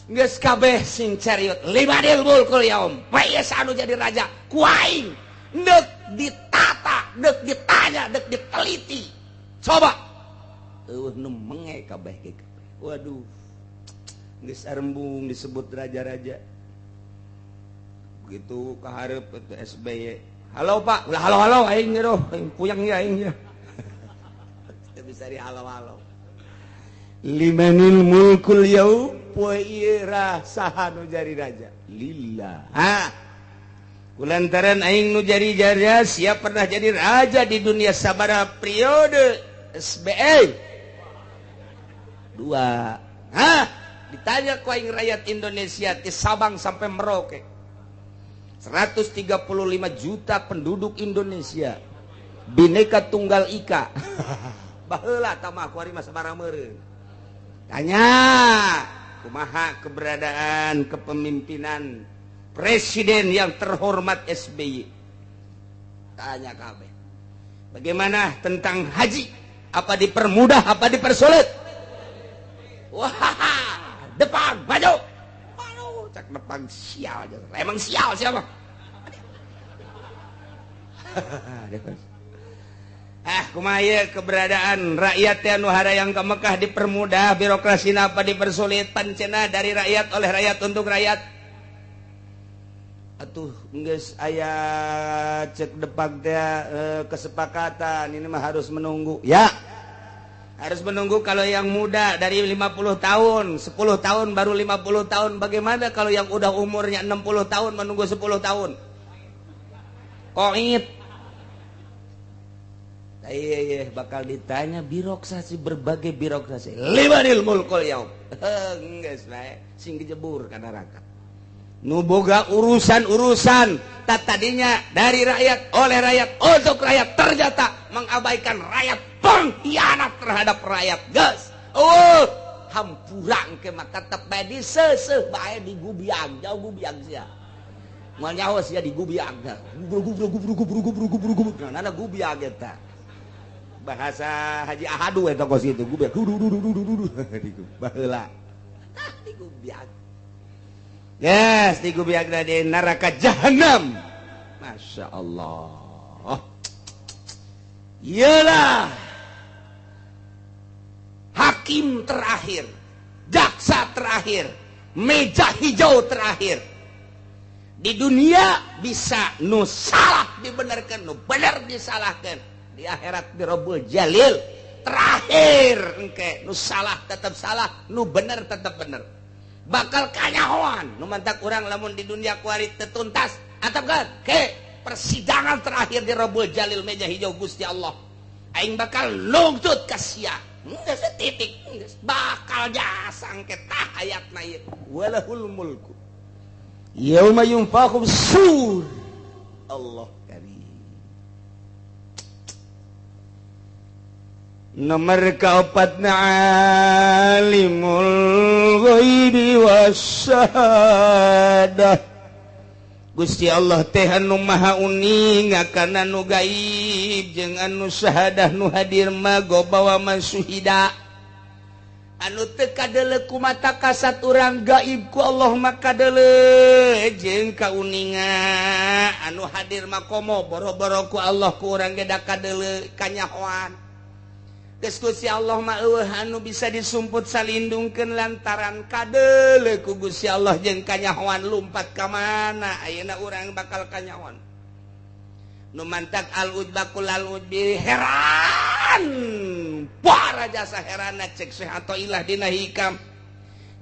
geus kabeh sing cariut 5 dilbul kul yaum. Bae anu jadi raja kuaing. Deuk ditata, deuk ditanya, deuk diteliti. Coba nu menge kabeh ge. Waduh. Geus arembung disebut raja-raja. gitu kaharep SBY. Halo Pak, ulah halo aing ge doh, puyang ya aing ya. Teu bisa di halo-halo. Limanil mulkul yaum, poe ieu saha nu jari raja? Lillah. Kulantaran aing nu jari raja, siap pernah jadi raja di dunia sabaraha periode SBY? 2. Ditanya ku aing rakyat Indonesia ti Sabang sampai Merauke. 135 juta penduduk Indonesia. Bhinneka Tunggal Ika. Baheula tamah ku ari mah sabarang meureun. Tanya kumaha keberadaan kepemimpinan presiden yang terhormat SBY. Tanya kabeh. Bagaimana tentang haji? Apa dipermudah, apa dipersulit? Wah, depan, maju. Aduh, cak depan sial aja. Emang sial siapa? Kumaha keberadaan rakyat anu harayang ka Mekah dipermudah, birokrasina apa dipersulit, pancena dari rakyat oleh rakyat untuk rakyat. Atuh geus aya cek depak teh kesepakatan ini mah harus menunggu. Ya. Harus menunggu kalau yang muda dari 50 tahun, 10 tahun baru 50 tahun. Bagaimana kalau yang udah umurnya 60 tahun menunggu 10 tahun? Koit. Iya, bakal ditanya birokrasi, berbagai birokrasi. Limanil mulkul yaum. Geus bae sing dijebur ka neraka. Nu boga urusan-urusan tadinya dari rakyat, oleh rakyat, untuk rakyat, ternyata mengabaikan rakyat, pengkhianat terhadap rakyat. Geus. Hampurang ke maka tetep bae diseuseuh bae digubiang, jauh gubiang sia. Moal nyaho sia digubiang. Gubrug. Nana gubiang eta. Bahasa Haji Ahadu eta kos itu gubiang. Baheula. Digubiang. Yes, digubiang di neraka jahanam. Masya Allah. Iyalah hakim terakhir, jaksa terakhir, meja hijau terakhir. Di dunia bisa nu salah dibenarkan, nu benar disalahkan. Di akhirat di Rabbul Jalil terakhir engke nu salah tetap salah, nu benar tetap benar. Bakal kanyahoan nu mantak urang lamun di dunia kuari tetuntas atapkan ke persidangan terakhir di Rabbul Jalil meja hijau Gusti Allah. Aing bakal nuntut ka sia. Geus titik, bakal jasang ke tah ayatna ieu. Walahul mulku yauma yunfakhu sur. Allah karim. Nomor kaopatna alimul ghaibi wasyahadah. Gusti Allah teh anu maha uning kana nu gaib jeung anu syahadah nu hadir mah gobawa masuhida. Anu teu kadeuleu ku mata kasat urang gaib ku Allah mah kadeuleu jeung kauninga anu hadir mah komo boro-boro ku Allah ku urang ge da kadeuleu kanyahoan. Geus Gusti Allah mah eueuh anu bisa disumput salindungkeun lantaran kadeuleu ku Gusti Allah jeung kanyahoan lumpat ka mana ayeuna urang bakal kanyahoan. Nu mantak al-udbaqul al-udbi heran. Para jasa heranna cek Syekh Athaillah dina hikam.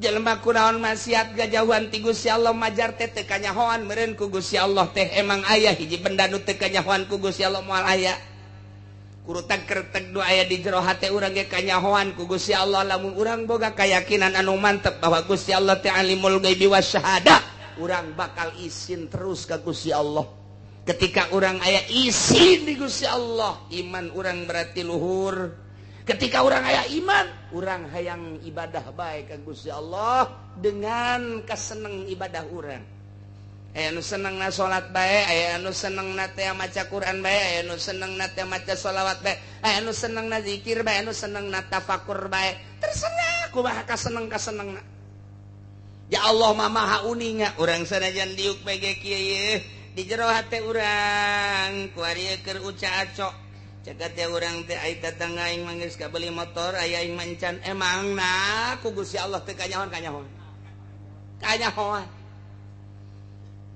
Jelema kunaon maksiat gajauhan ti Gusti Allah majar teh teu kanyahoan meureun ku Gusti Allah teh emang aya hiji benda nu teu kanyahoan ku Gusti Allah moal aya. Kurutak kertek doa aya di jero hate urang ge kanyahoan ku Gusti Allah lamun urang boga keyakinan anu mantep bahwa Gusti Allah teh alimul ghaibi wasyahadah, urang bakal izin terus ka Gusti Allah. Ketika urang aya izin di Gusti Allah, iman urang berarti luhur. Ketika urang aya iman, urang hayang ibadah bae ka Gusti Allah dengan kaseneng ibadah urang. Aya anu senengna salat bae, aya anu senengna teh maca Quran bae, aya anu senengna teh maca shalawat bae, aya anu senengna zikir bae, anu senengna tafakur bae. Terserah kumaha kaseneng-kasenengna. Ya Allah mah maha uninga, urang sanajan diuk bege kieu di jero hate urang ku ari keur uca-aco. Cegat ya urang teh ai tetangga aing mah geus kabeli motor, aya aing mancan emangna ku Gusti Allah teu kanyahoan. Kanyahoan.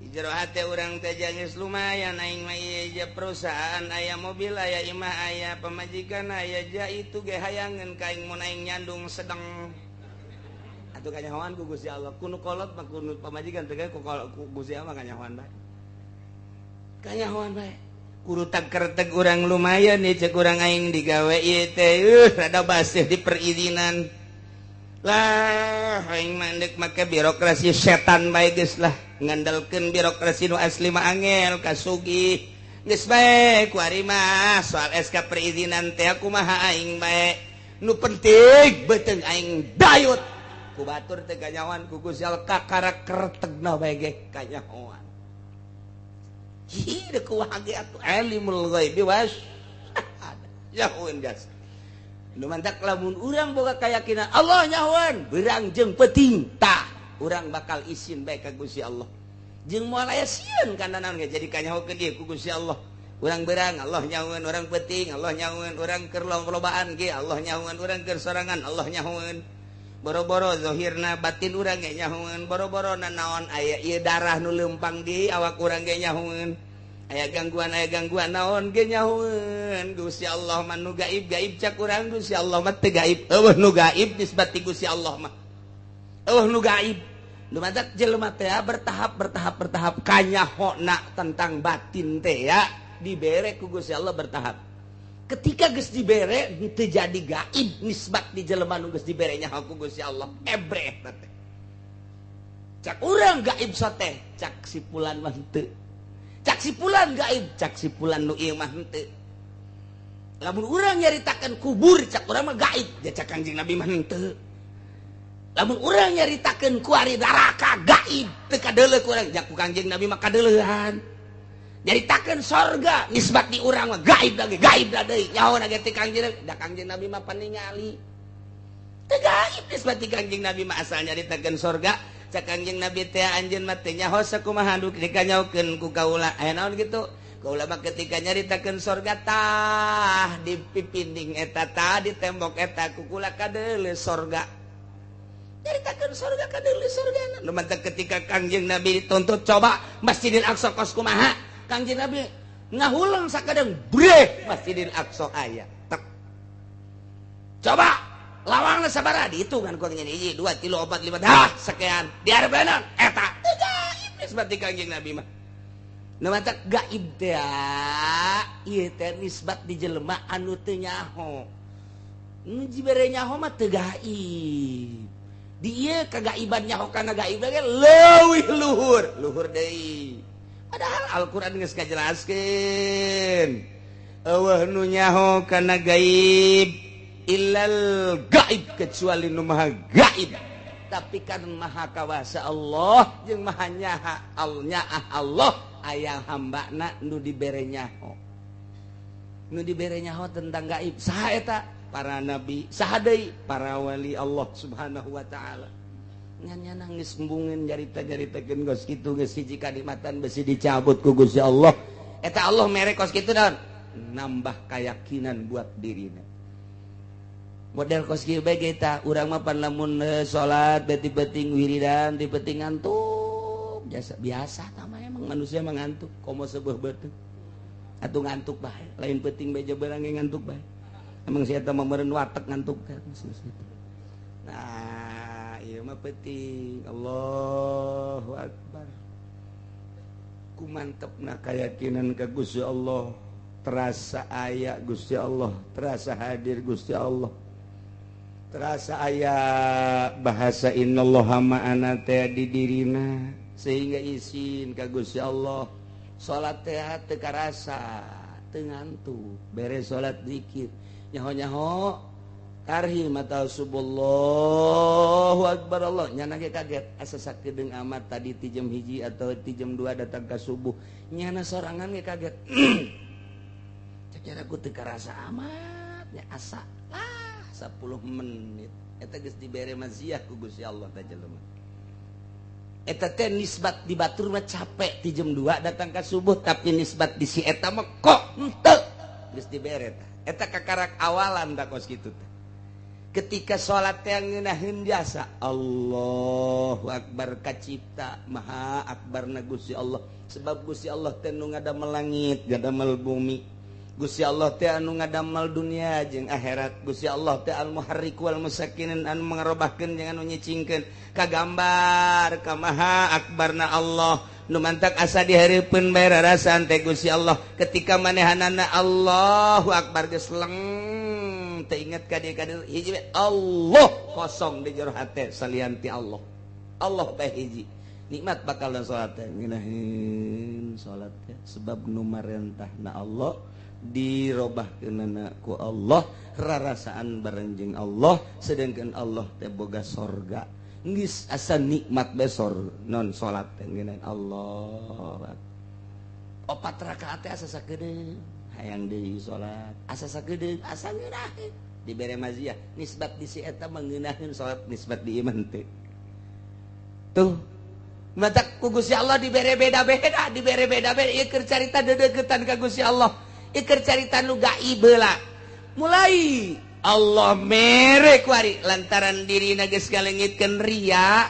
jero hate urang teh geus lumayan aing mah ieu perusahaan aya mobil aya imah aya pamajikan aya ja itu ge hayangeun ka aing mun aing nyandung sedeng atuh kanyahoan ku Gusti Allah kuno kolot mah kuno pamajikan teh ku Gusti Allah kanyahoan bae kanyahoan bae kudu tag-kerteg urang lumayan nih cek urang aing digawe ieu teh rada basih di perizinan lah aing mandek make birokrasi setan bae geus lah ngandalkeun birokrasi nu asli mah angel kasugih geus bae ku ari mah soal SK perizinan teh kumaha aing bae nu penting beuteung aing dayut ku batur teh kanyahoan ku Gusti Allah kakara kertegna bae ge kanyahoan hieuh ku wage atuh alimul ghaibi was yahuun jas nu mantak lamun urang boga kayakinan Allah nyahoan beurang jeung peuting tah urang bakal izin bae ka Gusti Allah jeung moal aya sieun kana naon ge jadi kanyahokeun ieu ku Gusti Allah urang beurang Allah nyahoan urang peuting Allah nyahoan urang keur lobaan ge Allah nyahoan urang keur sorangan Allah nyahoan boro-boro zahirna batin urang ge nyahoan boro-boro naon aya ieu darah nu leumpang di awak urang ge nyahoan aya gangguan naon ge nyahoeun Gusti Allah mah nu gaib cak urang Gusti Allah mah teu gaib eueuh nu gaib nisbat ti Gusti Allah mah eueuh nu gaib nu matak jelema teh bertahap kanyahona tentang batin teh ya dibere ku Gusti Allah bertahap ketika geus dibere teu jadi gaib nisbat di jelema nu geus dibere nyaho ku Gusti Allah ebreh teh cak urang gaib sateh cak si fulan mah teu cak si fulan gaib cak si fulan nu ieu mah henteu lamun urang nyaritakeun kubur cak urang mah gaib ya cak Kangjeng Nabi mah henteu lamun urang nyaritakeun ku ari neraka gaib teu kadeuleuh ku urang jak ku Kangjeng Nabi mah kadeuleuhan nyaritakeun sorga nisbat di urang mah gaib da deui nyaho ge ti Kangjeng Nabi da Kangjeng Nabi mah paningali teu gaib nisbat di Kangjeng Nabi mah asal nyaritakeun sorga cak Kangjeng Nabi teh anjeun mah teh nyaho sakumaha nu dikanyaokeun ku kaula aya naon kitu kaula mah ketika nyaritakeun sorga tah di pipinding eta tah di tembok eta ku kula kadeuleuh sorga nyaritakeun sorga kadeuleuh sorgana nu mantep ketika Kangjeng Nabi dituntut coba Masjidil Aqsa kos kumaha Kangjeng Nabi ngahulang sakadang breh Masjidil Aqsa aya tek coba lawangna sabaraha dihitungan ku ngene 1 2 3 4 5 dah sekian diarebenan eta gaib nisbat ti Kangjeng Nabi mah nu mantep gaib teh ieu teh nisbat di jelema anu teu nyaho nu dibere nyaho mah teu gaib di ieu kagaiban nyaho kana gaib ge leuwih luhur deui padahal Al-Qur'an geus ngajelaskeun eueuh nu nyaho kana gaib illal gaib kecuali nu maha gaib tapi kan maha kawasa Allah jeung maha nyaha Allah aya hambana nu dibere nyaho tentang gaib saha eta para nabi saha deui para wali Allah subhanahu wa ta'ala nya nangis embungeun jarita-jaritakeun geus kitu geus hiji kalimatan besi dicabut ku Gusti Allah eta Allah mere kos kitu naon nambah keyakinan buat dirina model kos kieu bae eta urang mah pan lamun salat beti-beting wiridan ti-beting ngantuk biasa tah mah emang manusia mah ngantuk komo seubeuh beuteung atuh ngantuk bae lain peuting beja beurang ge ngantuk bae emang si eta mah meureun watek ngantuk teh nah ieu mah penting Allahu akbar ku mantepna keyakinan ka Gusti Allah terasa aya Gusti Allah terasa hadir Gusti Allah terasa aya bahasa innallaha ma'ana teh di dirina sehingga izin ka Gusti Allah salat teh teu karasa teu ngantuk beres salat zikir nyaho-nyaho tarhim atau subhanallahu akbar Allah nyana ge kaget asa sakedeung amat tadi ti jam 1 atau ti jam 2 datang ka subuh nyana sorangan ge kaget cara ku teu karasa amat nya asa 10 menit eta geus dibere maziah ku Gusti Allah teh jelema eta teh nisbat di batur mah capek ti jam 2 datang ka subuh tapi nisbat di si eta mah kok henteu geus dibere tah eta kakarak awalan da kos kitu teh ketika salat yang ngeunaheun jasa Allahu akbar kacipta maha akbar na Gusti Allah sebab Gusti Allah teh nu ngadamel langit ngadamel bumi Gusti Allah teh anu ngadamel dunia jeung akhirat Gusti Allah teh al muharrik wal musakkin anu mangarobahkeun jeung anu nyicingkeun kagambar ka maha akbarna Allah nu mantak asa dihareupeun bae rarasan teh Gusti Allah ketika manehanana Allahu akbar geus leng teu inget ka dieu hiji Allah kosong di jero hate salian ti Allah Allah bae hiji nikmat bakal salat teh ngeunaheun salat teh sebab nu marentahna Allah dirobahkeunana ku Allah rarasaan bareng jeung Allah sedangkan Allah teh boga sorga geus asa nikmat besor non salat teh ngeunaheun Allah 4 rakaat teh asa sakedeung hayang deui salat asa sakedeung asa ngeunaheun dibere maziah nisbat di si eta mah ngeunaheun salat nisbat di iman teh tuh mata ku Gusti Allah dibere beda-beda ieu keur carita deudeuketan ka Gusti Allah ieu keur carita nu gaib heula mulai Allah mere kuari lantaran dirina geus galengitkeun ria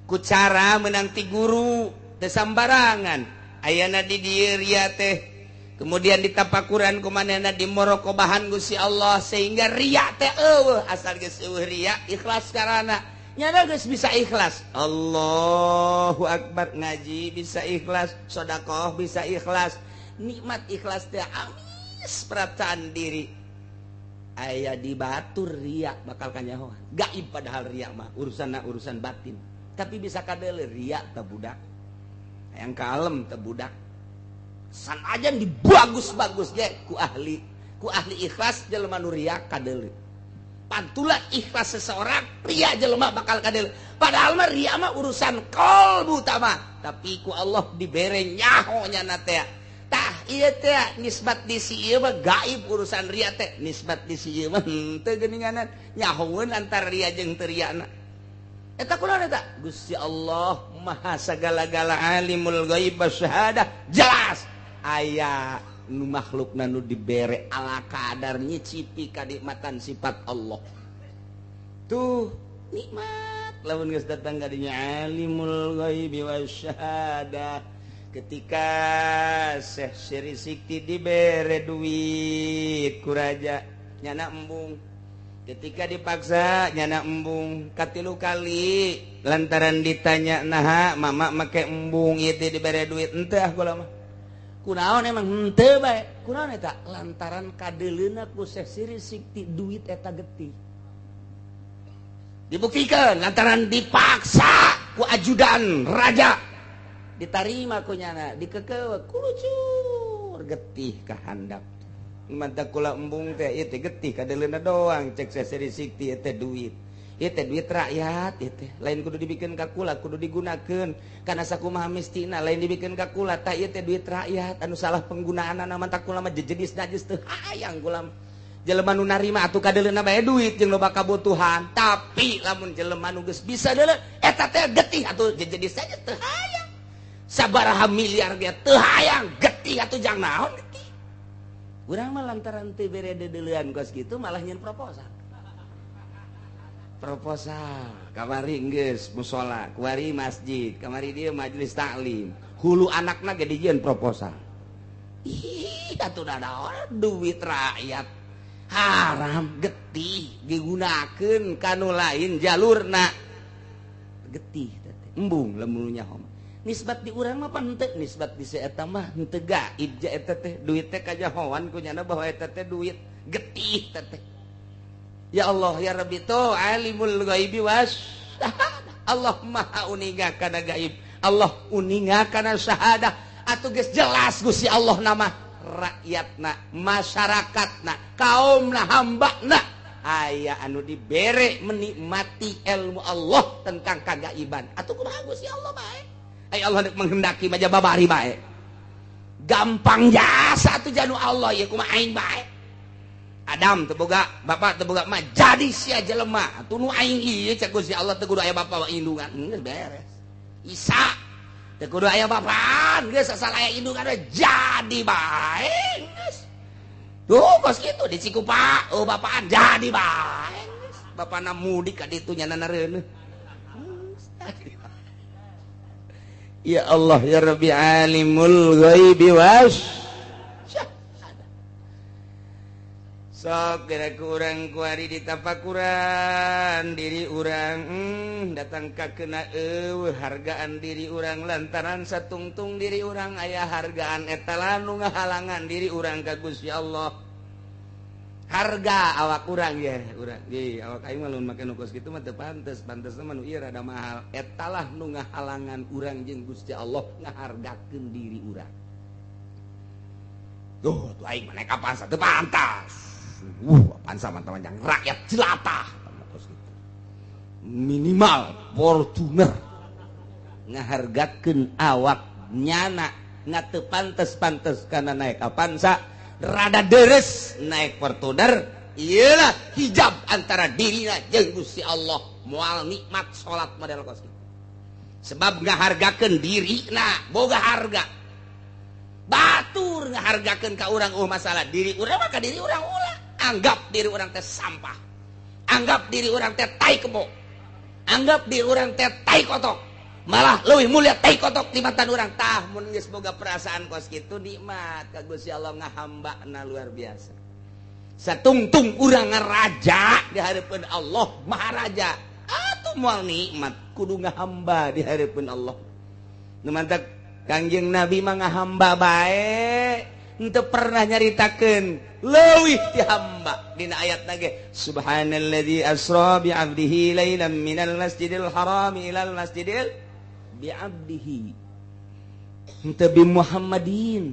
ku cara menang ti guru teu sambarangan ayana di dieu ria teh kemudian ditapakuran ku manehna di morokobahan Gusti Allah sehingga ria teh eueuh asal geus eueuh ria ikhlas karana nyana geus bisa ikhlas Allahu akbar ngaji bisa ikhlas sedekah bisa ikhlas nikmat ikhlas teh amis perasaan diri aya di batur ria bakal kanyahoan gaib padahal ria mah urusan batin tapi bisa kadeuleu ria teh budak hayang kalem teh budak sanajan dibagus-bagus ge ku ahli ikhlas jelema nu ria kadeuleu pantulah ikhlas seseorang ria jelema bakal kadeuleu padahal mah ria mah urusan qalbu tama tapi ku Allah dibere nyaho nya teh tah ieu teh nisbat di si ieu mah gaib urusan ria teh nisbat di si ieu mah teu geuninganan nyahoeun antara ria jeung teu riana eta kunaon eta Gusti Allah maha sagala-gala alimul ghaib wasyahadah jelas aya nu makhlukna nu dibere ala kadar nyicipi kanikmatan sifat Allah tuh nikmat lamun geus datang ka dinya alimul ghaibi wasyahadah ketika Syekh Syeri Sikti dibere duit ku raja nyana embung ketika dipaksa nyana embung katilu kali lantaran ditanya naha mama make embung ieu teh dibere duit henteu ah kula mah kunaon emang henteu bae kunaon eta lantaran kadeuleuna ku Syekh Syeri Sikti duit eta getih dibuktikan lantaran dipaksa ku ajudan raja ditarima ku nyana dikekeuweuk kulucur getih ka handap manta kula embung teh ieu teh getih kadeuleuna doang cek Syekh Syeri Sikti ieu teh duit rakyat ieu teh lain kudu dibikeun ka kula kudu digunakeun kana sakumaha mistina lain dibikeun ka kula tah ieu teh duit rakyat anu salah penggunaanna manta kula mah jejenis najis teu hayang kula jelema nu narima atuh kadeuleuna bae duit jeung loba kabutuhan tapi lamun jelema nu geus bisa deuleu eta teh getih atuh jejenis saja teu hayang sabaraha miliar ge teu hayang getih atuh jang naon getih urang mah lantaran teu bere deuleuan kos kitu malah nyeun proposal kamari geus mushola kuari masjid kamari dia majelis taklim hulu anakna ge dijieun proposal ih atuh dadaon duit rakyat haram getih digunakeun kanu lain jalurna getih teh embung lamun nyaho nisbat di urang mah henteu nisbat di si eta mah henteu gaib ja eta teh duit teh kajahoan ku nyana bahwa eta teh duit getih teh ya Allah ya Rabbi tu alimul ghaibi Allah maha uninga kana gaib Allah uninga kana syahadah atuh geus jelas Gusti Allah nama rakyatna masyarakatna kaumna hambana aya anu dibere menikmati ilmu Allah tentang kagaiban atuh kumaha Gusti Allah bae ai Allah menghendaki maja babari bae gampang jasa atuh janu Allah ya kumaha aing bae Adam teu boga bapak teu boga mah jadi sia jelema atuh nu aing ieu cek Gusti Allah teu kudu aya bapa indungan geus beres Isa teu kudu aya bapaan geus asal aya indungan jadi bae geus tuh kos gitu di Cikupa bapaan jadi bae bapana mudik ka ditu nyana reuneuh. Ya Allah ya Rabbi alimul ghaibi was sok kira kurang kuari ditapakuran diri urang datang ka kena hargaan diri urang lantaran satungtung diri urang aya hargaan eta nu ngahalangan diri urang ka Gusti Allah harga awak urang ya urang ge awak aing mah lamun make nu kos kitu mah teu pantes mah nu ieu rada mahal eta lah nu ngahalangan urang jeung Gusti Allah ngahargakeun diri urang tuh aing mah naik kapan teu pantas pansa mantaman yang rakyat jelata minimal Fortuner ngahargakeun awak nyana ngate pantes karena naik kapansa rada deres naik Fortuner iyalah hijab antara dirinya jeung Gusti Allah moal nikmat salat model kos kitu sebab ngahargakeun dirina boga harga batur ngahargakeun ka urang masalah diri urang mah ka diri urang ulah anggap diri orang teh sampah anggap diri orang teh tai kebo anggap diri orang teh tai kotok malah leuwih mulia tai kotok timatan urang tah mun geus boga perasaan kos kitu nikmat ka Gusti Allah ngahambana luar biasa satungtung urang ngaraja di hareupeun Allah maharaja atuh moal nikmat kudu ngahamba di hareupeun Allah nu mantep Kangjeng Nabi mah ngahamba bae henteu pernah nyaritakeun leuwih ti hamba dina ayat nage subhanalladzi asra bi 'abdihi lailan minal masjidil haram ilal masjidil bi 'abdihi henteu bi Muhammadin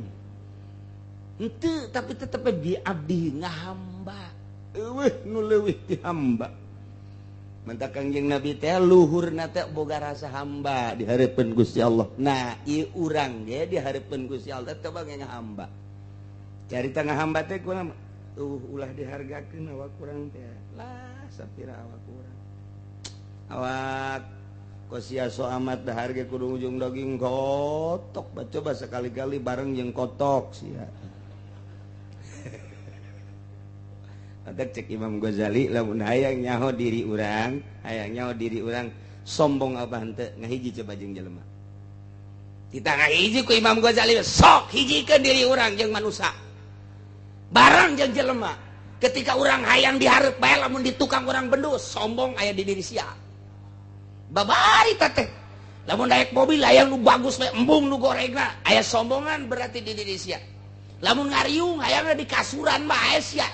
henteu tapi tetep bi 'abdihi ngahamba eueuh nu leuwih ti hamba manta Kangjeng Nabi teh luhurna teh boga rasa hamba di hareupeun Gusti Allah nah ieu urang ge di hareupeun Gusti Allah teh bage ngahamba cari tengah hamba teh kurang ulah dihargakeun awak kurang teh lah sapira awak kurang awak kosia so amat daharge kudu ujung daging kotok coba sekali-kali bareng jeung kotok sia ada cek Imam Ghazali lamun hayang nyaho diri urang sombong abah henteu ngahiji coba jeung jelema kita ngahiji ku Imam Ghazali sok hijikeun diri urang jeung manusia barang jeung jelema ketika urang hayang dihareup bae lamun di tukang urang bendus sombong aya di diri sia babari teh lamun daek mobil hayang nu bagus bae embung nu gorengna aya sombongan berarti di diri sia lamun ngariung hayangna di kasuran bae sia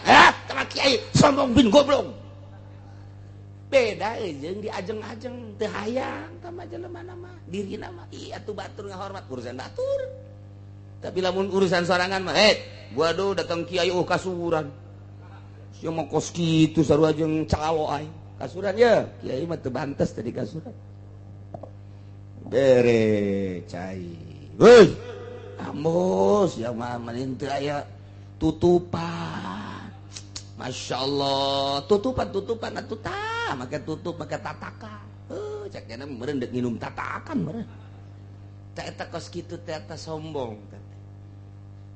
tah kiai sombong bin goblok beda jeung di ajeng-ajeng teu hayang tah mah jelema mah dirina mah ieu atuh batur ngahormat urusan batur tapi lamun urusan sorangan mah gua do datang kiai kasuran sia mah kos kitu sarua jeung calo aing kasuran ya kiai mah teu bantes tadi kasuran bere cai weuh ambos ya mah mending teu aya tutupan Masya Allah tutupan atuh tah make tutup make tataka cek cenah meureun deuk nginum tatakan meureun teh eta kos kitu teh eta sombong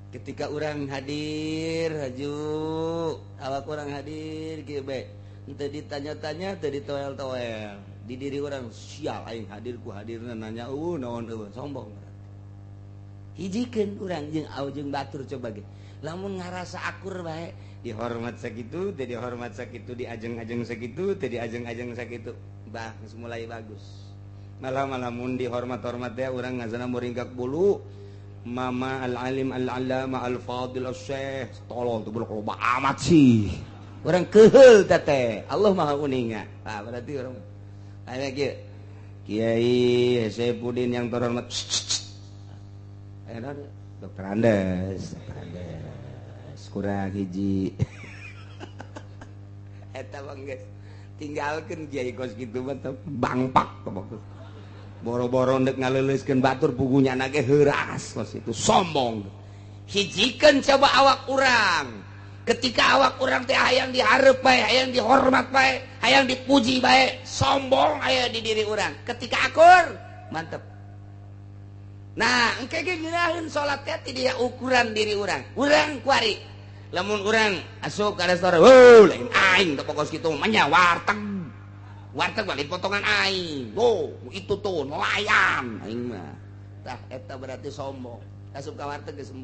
ketika orang hadir haju awak orang hadir kieu bae henteu ditanya-tanya teu ditoel-toel di diri orang sial aing hadir ku hadirna nanya naon sombong hijikeun urang jeung batur coba ge lamun ngarasa akur bae dihormat sakitu teu dihormat sakitu diajeng-ajeng sakitu teu diajeng-ajeng sakitu bah geus mulai bagus malah mun dihormat-hormat teh urang ngazana muringkak bulu Mama al-alim al-allama al-fadil al-syekh tolong tuh belum loba amat sih orang keheul teh Allah maha uninga berarti orang aya kieu Kiai Saifuddin yang terhormat Dokter Andes kurang hiji eta bang guys tinggalkeun kiai kos kitu mah bangpak boro-boro ndek ngaleuleuskeun batur pugunya nage heuras kos itu sombong hijikeun coba awak urang ketika awak urang teh hayang dihareup bae hayang dihormat bae hayang dipuji bae sombong aya di diri urang ketika akur mantep nah engke ge ngeunaheun salat teh ti dia ukuran diri urang kuari lamun urang asup ka restoran lain aing teu pokos kitu manya warteg balik potongan aing itu tuh nelayan aing mah tah eta berarti sombong asup ka warteg geus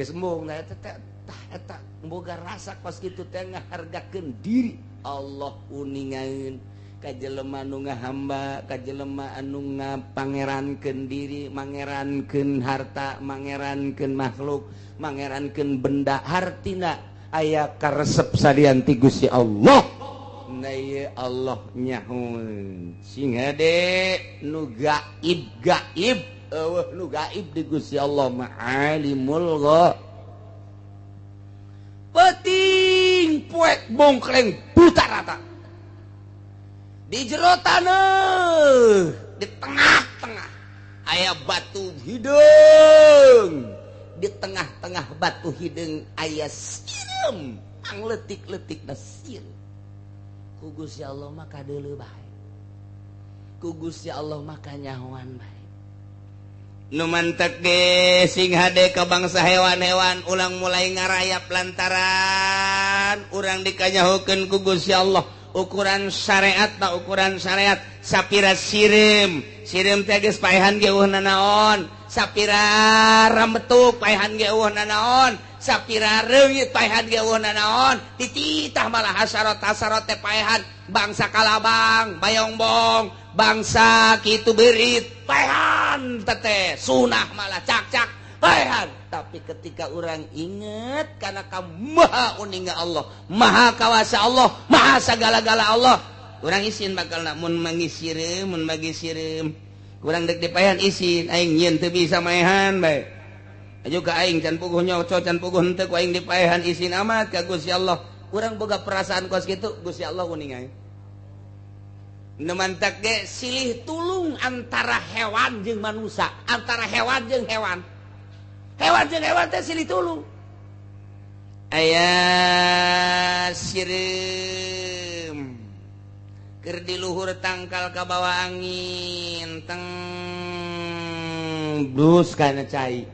sembung nah eta boga rasa pas kitu teh ngahargakeun diri Allah uningaeun ka jelema nu ngahamba ka jelema anu ngapangerankeun diri mangerankeun harta mangerankeun makhluk mangerankeun benda hartina aya karesep sadian ti Gusti Allah na ieu Allah nyahoeun sing hade nu gaib eueuh nu gaib di Gusti Allah ma'alimul ghaib penting poek bongkleng buta rata di jero taneuh di tengah-tengah aya batu hideung di tengah-tengah batu hideung aya sireum ang leutik-leutik na sieun ku Gusti Allah mah kadeuleu bae ku Gusti Allah mah kanyahoan bae nu mantek ge sing hade ka bangsa hewan-hewan ulang mulai ngarayap lantaran urang dikanyahokeun ku Gusti Allah ukuran syariat sapira sireum teh geus paehan ge eueuhna naon sapira rambetuk paehan ge eueuhna naon sapira reungit paehan ge eueuhna naon dititah malah hasarat teh paehan bangsa kalabang bayongbong bangsa kitu beurit paehan teteh sunah malah cak-cak paehan tapi ketika orang ingat karena kamu maha uninga Allah maha kawasa Allah maha segala-gala Allah orang isin bakal mun mangisireum mun bagi sireum urang dek dipaehan isin aing nyeun teu bisa maehan bae juga aing can puguh nyoco can puguh henteu ku aing dipaehan isin amat ka Gusti Allah urang boga perasaan kos kitu Gusti Allah uninga nu mantak ge silih tulung antara hewan jeung manusia antara hewan jeung hewan teh silih tulung aya sireum keur di luhur tangkal ka bawah angin teng blus kana cai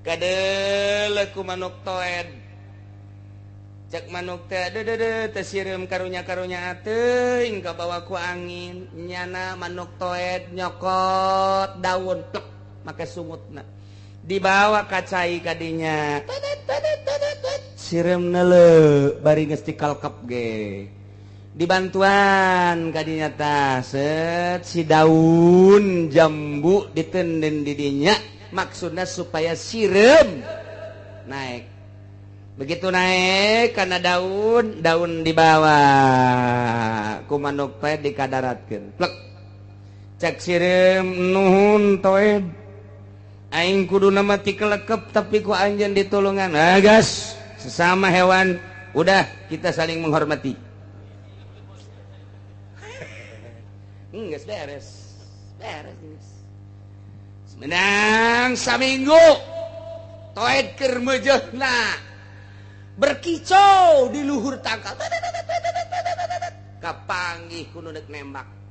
kadeuleuh ku manuk toed cek manuk teh teh sireum karunya teuing ka bawah ku angin nyana manuk toed nyokot daun plek make sungutna dibawa ka cai kadinya sireum neuleuh bari geus dikalkep ge dibantuan kadinya tah set si daun jambu ditenden di dinya maksudna supaya sireum naik begitu naik karena daun dibawa ku manuk teh dikadaratkeun plek cek sireum nuhun toed aing kuduna mah ti kelekep tapi ku anjeun ditulungan gas sesama hewan udah kita saling menghormati geus beres menang saminggu toed keur meujeuhna berkicau di luhur tangkal kapanggih kudu dek nembak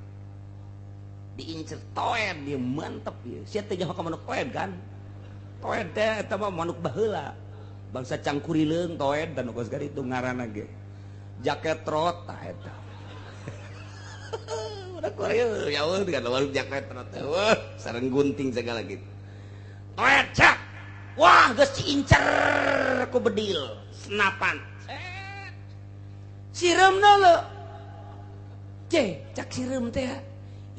diincer toed dia mantep ya sia teh jaho ka manuk toed kan toed teh eta mah manuk baheula bangsa cangkurileung toed dan geus gari itu ngaranna ge jaket trot tah eta udah korea ya eueuh dengan warung jaket trot teh wah sareng gunting segala gitu toed cak wah geus diincer ku bedil senapan sireumna le cak sireum teh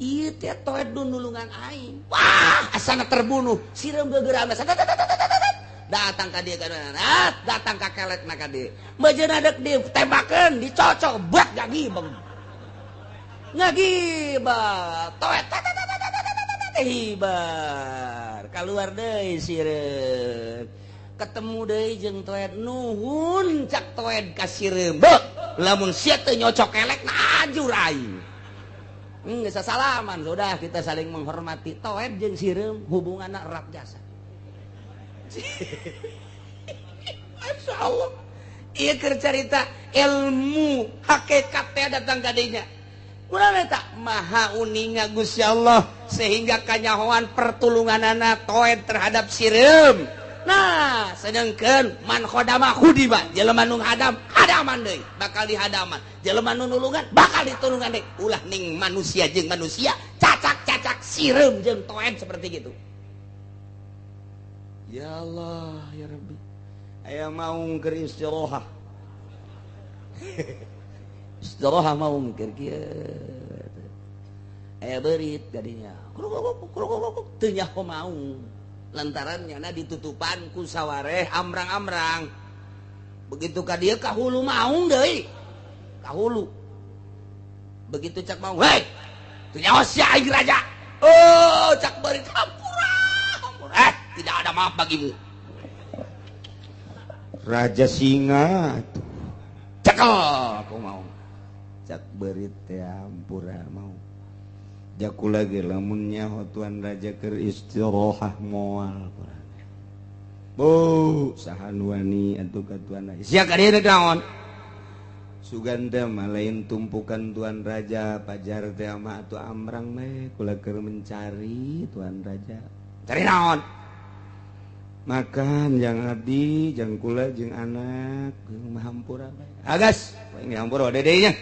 ieu teh toed nulungan aing wah asana terbunuh sireum gegeurana datang ka dieu datang ka kelekna ka dieu bejeuna deuk ditembakeun dicocok bat ngagibeng toed hibar kaluar deui sireum ketemu deui jeung toed nuhun cak toed ka sireum lamun sia teu nyocok kelekna ajur aing geus salaman sudah kita saling menghormati toed jeung sireum hubunganna erat jasa Masya Allah ieu keur carita ilmu hakikat teh datang ka dinya kunaon eta maha uninga Gusti Allah sehingga kanyahoan pertulunganana toed terhadap sireum Nah sedangkan man khodama khudiba jelema nu hadam hadaman deui bakal dihadaman jelema nu nulungan bakal ditulungan deui ulah ning manusia jeung manusia cacak-cacak sireum jeung toen seperti gitu. Ya Allah ya Rabbi aya maung keur istirahat. Istirahat maung keur kieu aya beurit gadinya teu nyaho maung lantaran nyana ditutupan ku sawareh amrang-amrang begitu ka dieu ka hulu maung deui ka hulu begitu cak maung hei teu nyaho sia aing raja oh cak beurit hampura tidak ada maaf bagimu raja singa tuh cekel aku mau cak beurit teh hampura mau jaku lagi lamun nyaho tuan raja keur istirahat moal bu sahan wani atuh ka tuan raja sia ka dieu naon suganda mah lain tumpukan tuan raja pajar teh mah atuh amrang mah kula keur mencari tuan raja cari naon makan jang abdi jang kula jeung anak jeung hampura bae agas we hampura dedenya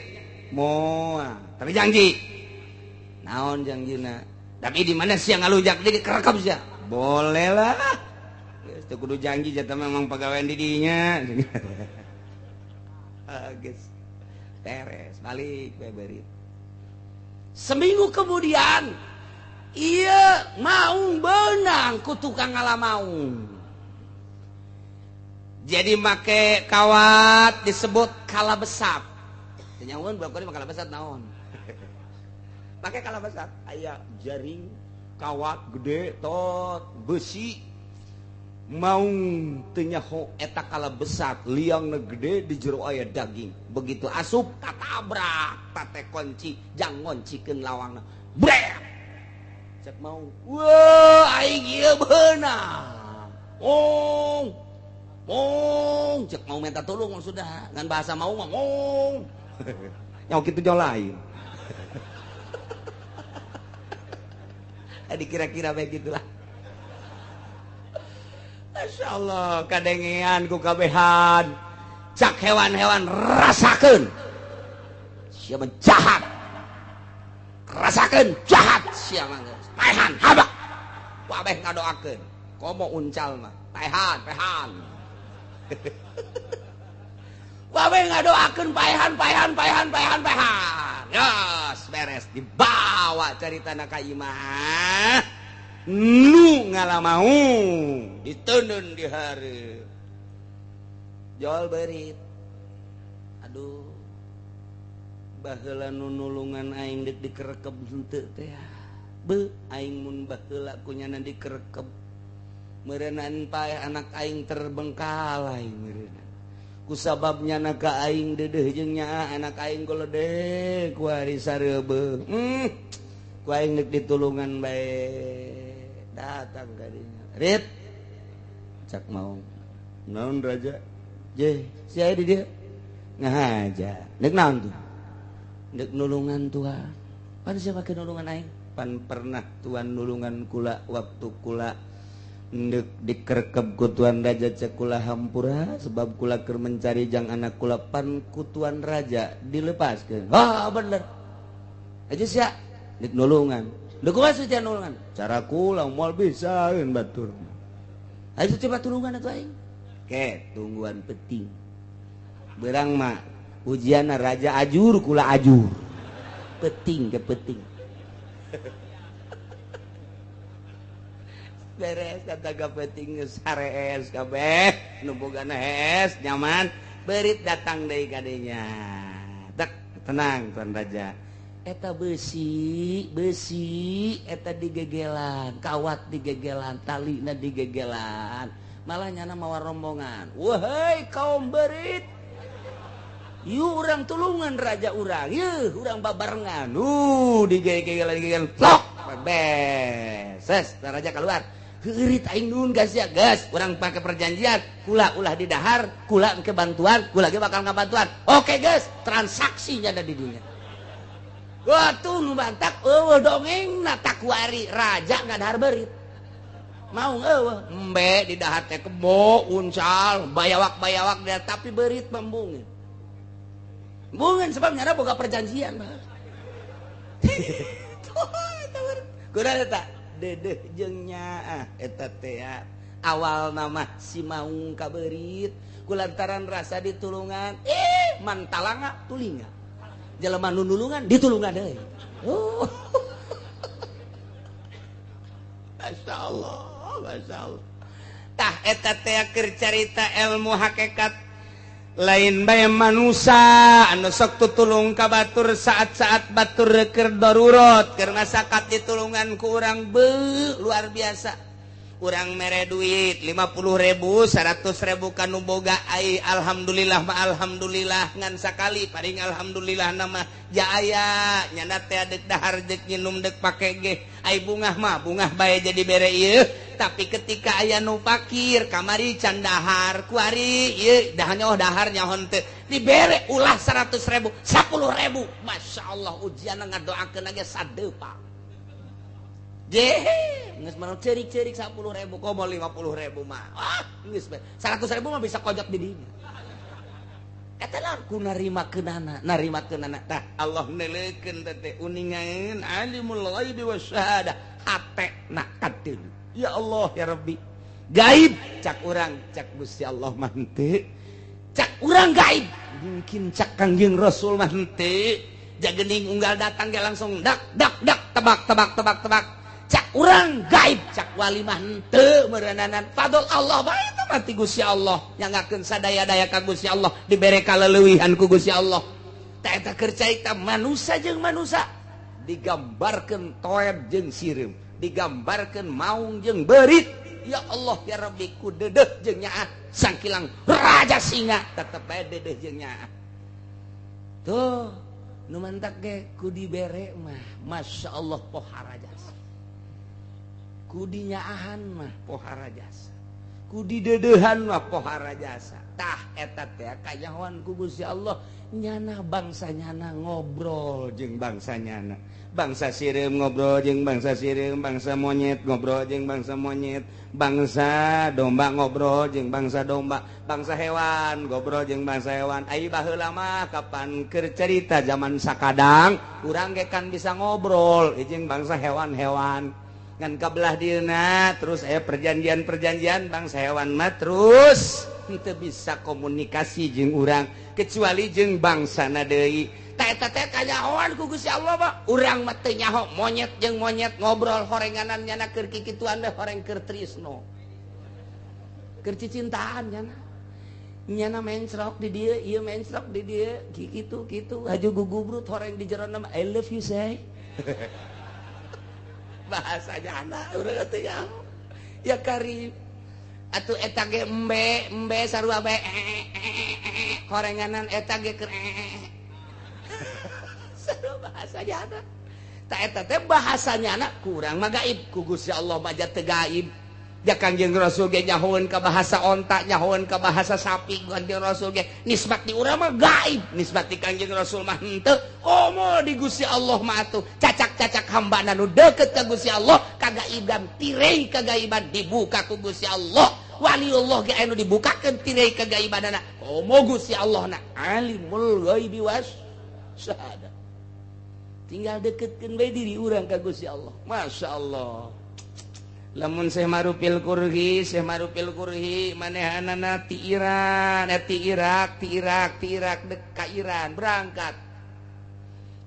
moal tapi janji naon jangjina tapi di mana sih yang ngalujak dia kerekam sih boleh lah geus teu kudu janji jata memang pagawean di dinya geus beres balik bae beurit seminggu kemudian iya maung benang ku tukang ngala-maung jadi make kawat disebut kalabesat nyamun berapa kali kalabesat naon pakai kalabasat aya jaring kawat gede tot besi maung teu nyaho eta kalabesat liangna gede di jero aya daging begitu asup katabrak tate kunci jang ngoncikeun lawangna brek cek maung wah aing ieu beunang mong cek mau minta tolong sudah ngan bahasa maung mah mong nyaho kitu jauh lain dikira-kira begitulah. Masya Allah kadengean ku kabehan cak hewan-hewan rasakeun siapa jahat rasakeun jahat siapa paehan habak wabeh ngadoakeun komo uncal mah paehan wabeh ngadoakeun paehan yos beres dibawa caritana ka imah nu ngalamaung diteunun di hari jol beurit aduh baheula nu nulungan aing deuk dikerekep henteu teh be aing mun baheula kunyana dikerekep meureunna paeh anak aing terbengkalai meureunna kusababnya anak aing dedeh jeung nya anak aing goledek ku ari sareubeuh ku aing deuk ditulungan bae datang ka dinya rit cak mau naon raja je si aya di dieu ngahaja deuk naon tuh deuk nulungan tuan pan sia make nulungan aing pan pernah tuan nulungan kula waktu kula ndek dikerekep ku tuan raja cek kula hampura sebab kula keur mencari jang anak kula pan ku tuan raja dilepaskeun bener aja sia dik nulungan deuk kumaha suci nulungan cara kula moal bisaeun batur ayo coba tulungan atuh aing ke tungguan penting beurang mah ujianna raja ajur kula ajur penting ke penting beres kata gapeting geus harees kabeh nu bogana hees nyaman beurit datang deui ka dinya tek tenang tuan raja eta besi eta digegelan kawat digegelan talina digegelan malah nyana mawa rombongan wahai kaum beurit yu urang tulungan raja urang yeuh urang babarengan digegelan plok beses raja keluar heurit aing nuhun gas ya gas urang pake perjanjian kula ulah di dahar kula engke bantuan kula ge bakal ngabantuan oke gas transaksinya ada di dinya wah tuh nu bantak dongeng na takwari raja ngadahar beurit mau embe di dahat teh kebo uncal bayawak dia tapi berit membungin sebab nyana boga perjanjian kuda eta dedeh jeung nyaah eta teh awal nama si maung kaberit kulantaran rasa ditulungan mantalanga tulinga jelema nu nulungan ditulungan deui Masya Allah tah eta teh keur carita ilmu hakikat lain bae manusia anu sok tutulung ka batur saat-saat batur keur darurat keur ngasakat ditulungan ku urang luar biasa urang mere duit 50.000 100.000 kanu boga ai alhamdulillah alhamdulillah ngan sakali paring alhamdulillah nama jaaya nyana teh deuk dahar deuk nginum deuk pake ge ai bungah bae jadi bere ieu tapi ketika aya nu fakir kamari can dahar kuari ieu dahar nyaho teu dibere ulah 100.000 10.000 masyaallah ujian ngadoakeun ge sadeupa geus mah ceurik-ceurik 10.000 komo 50.000 mah. Geus 100.000 mah bisa kojot di dinya. Eta lawan ku narimakeunana. Tah Allah neleukeun teh uningan alimul ghaibi wasyahadah hatena kadeul. Ya Allah ya Rabbi. Gaib cak urang cak Gusti Allah mah henteu. Cak urang gaib mungkin cak Kangjeng Rasul mah henteu. Jagening unggal datang ge langsung dak tebak. Cak urang gaib cak wali mah henteu meureunanan fadl Allah bae eta mati Gusti Allah nyangakeun sadaya-daya ka Gusti Allah dibere kaleuweuhan ku Gusti Allah tah eta keur carita manusia jeung manusia digambarkeun toeb jeung sireum digambarkeun maung jeung beurit ya Allah ya Rabbi ku dedeh jeung nyaah sangkilang raja singa tetep bae dedeh jeung nyaah tuh nu mantak ge ku dibere mah masyaallah pohara jasa kudinyaahan mah pohara jasa kudidedehan mah pohara jasa tah eta teh kayahoan ku Gusti Allah nyana bangsa nyana ngobrol jeung bangsa nyana bangsa sireum ngobrol jeung bangsa sireum bangsa monyet ngobrol jeung bangsa monyet bangsa domba ngobrol jeung bangsa domba bangsa hewan ngobrol jeung bangsa hewan ai baheula mah kapan keur carita zaman sakadang urang ge kan bisa ngobrol jeung bangsa hewan-hewan ngan kabelah dina terus perjanjian bangsa hewan mah terus henteu bisa komunikasi jeung urang kecuali jeung bangsana deui tah eta teh kanyahoan ku Gusti Allah mah urang mah teu nyaho monyet jeung monyet ngobrol horenganan nyana keur kikituan teh horeng keur trisno keur cicintaan nyana mencrok di dieu ieu mencrok di dieu kitu haju gugubrut horeng di jero nama I love you say bahasanya anak urang teh ya karim atuh eta ge embe sarua bae horenganan eta ge keur sarua bahasanya anak tah eta teh bahasanya anak kurang mah gaib ku Gusti Allah mah teu gaib ja Kangjeng Rasul ge nyahoeun ka bahasa onta nyahoeun ka bahasa sapi Kangjeng Rasul ge nisbat di urang mah gaib nisbat di Kangjeng Rasul mah henteu komo di Gusti Allah mah atuh cacak-cacak hambana nu deukeut ka Gusti Allah kagaiban tirei kagaiban dibuka ku Gusti Allah waliullah ge anu dibukakeun tirei kagaibanana komo Gusti Allah na alimul ghaibi was syahadah tinggal deketkeun bae diri urang ka Gusti Allah masyaallah lamun Syekh Marupil Kurhi manehanana ti Iran ti Irak dek ka Iran berangkat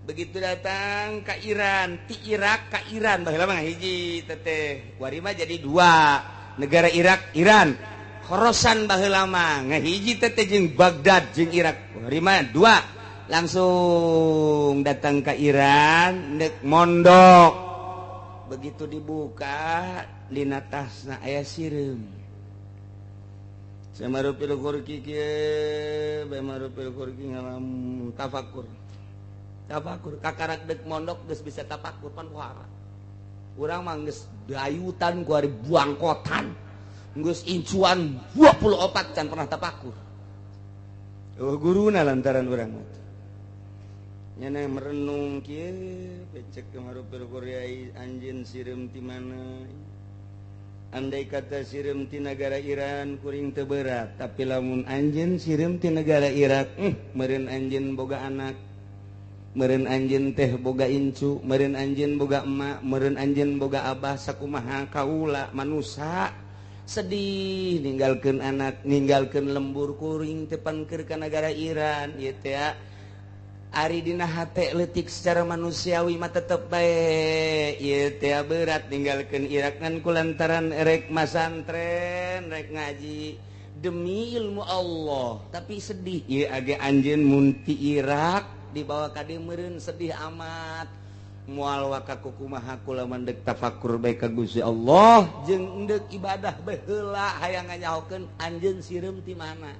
begitu datang ka Iran ti Irak ka Iran baheula mah hiji teteh kuari mah jadi dua negara Irak Iran Khorasan baheula mah ngahiji teteh jeung Baghdad jeung Irak kuari mah dua langsung datang ka Iran dek mondok begitu dibuka dina tasna aya sireum Samarupil Kurki kieu Bamarupil Kurki ngalam tafakur kakarak dek mondok geus bisa tafakur pan pohara urang mah geus dayutan ku ari buangkotan geus incuan 24 can pernah tafakur guruna lantaran urang mah nyana merenung kieu becek Marupil Korea anjeun sireum ti mana Andai kata sireum ti negara Iran kuring teu berat, tapi lamun anjeun sireum ti negara Irak, meureun anjeun boga anak, meureun anjeun teh boga incu, meureun anjeun boga emak, meureun anjeun boga abah, sakumaha kaula manusa sedih ninggalkeun anak, ninggalkeun lembur kuring teu pangker ka negara Iran ieu teh ya. Ari dina hate leutik secara manusiawi mah tetep bae ieu teh berat ninggalkeun Irak ngan kulantaran rek masantren rek ngaji demi ilmu Allah tapi sedih ieu age anjeun mun ti Irak dibawa ka dieu meureun sedih amat moal waka kumaha kula mandek tafakur bae ka Gusti Allah jeung endeuq ibadah bae heula hayang nganyahokeun anjeun sireum ti mana.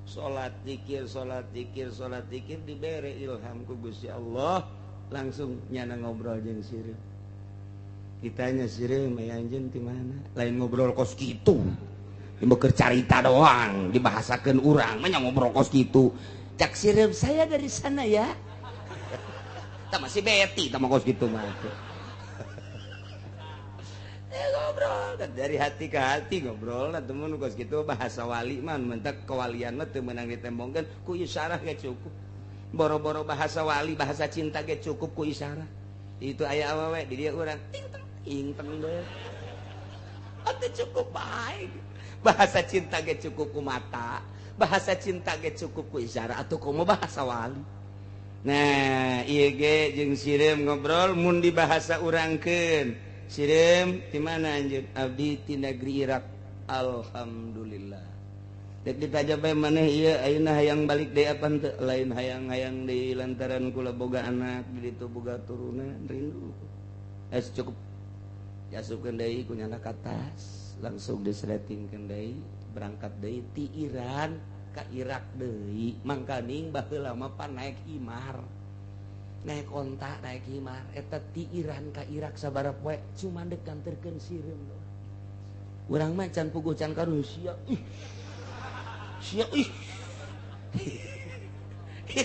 Salat zikir dibere ilham ku Gusti Allah langsung nyana ngobrol jeung sireum. Ditanya sireum aya anjeun ti mana? Lain ngobrol kos kitu. Dibeukeun carita doang, dibahasakeun urang mah nya ngobrol kos kitu. Cak sireum saya dari sana ya. Tah masih beti tah kos kitu mah. Ngobrol dari hati ke hati ngobrol lah temen kos gitu bahasa wali man mentak kewalian mah teu meunang ditembongkeun ku isyarah ge cukup boro-boro bahasa wali bahasa cinta ge cukup ku isyarah itu aya awewe di dieu urang ting teng deui atuh cukup bae bahasa cinta ge cukup ku mata bahasa cinta ge cukup ku isyarah atuh kumaha bahasa wali. Nah ieu ge jeung sireum ngobrol mun dibahasa urangkeun sireum di mana anjeun? Abdi ti negeri Irak. Alhamdulillah. Dek ditanya bae maneh ieu ayeuna hayang balik deui apa teu? Lain hayang-hayang deui lantaran kula boga anak di ditu boga turunan rindu. Cukup. Diasupkeun deui ku nyana ka tas, langsung disletingkeun deui, berangkat deui ti Iran ka Irak deui. Mangkaning baheula mah pan naek himar. Naik onta naik himar eta ti Iran ka Irak sabaraha poe cuma dek kanterkeun sireum doang. Urang mah can puguh can karunya sia ih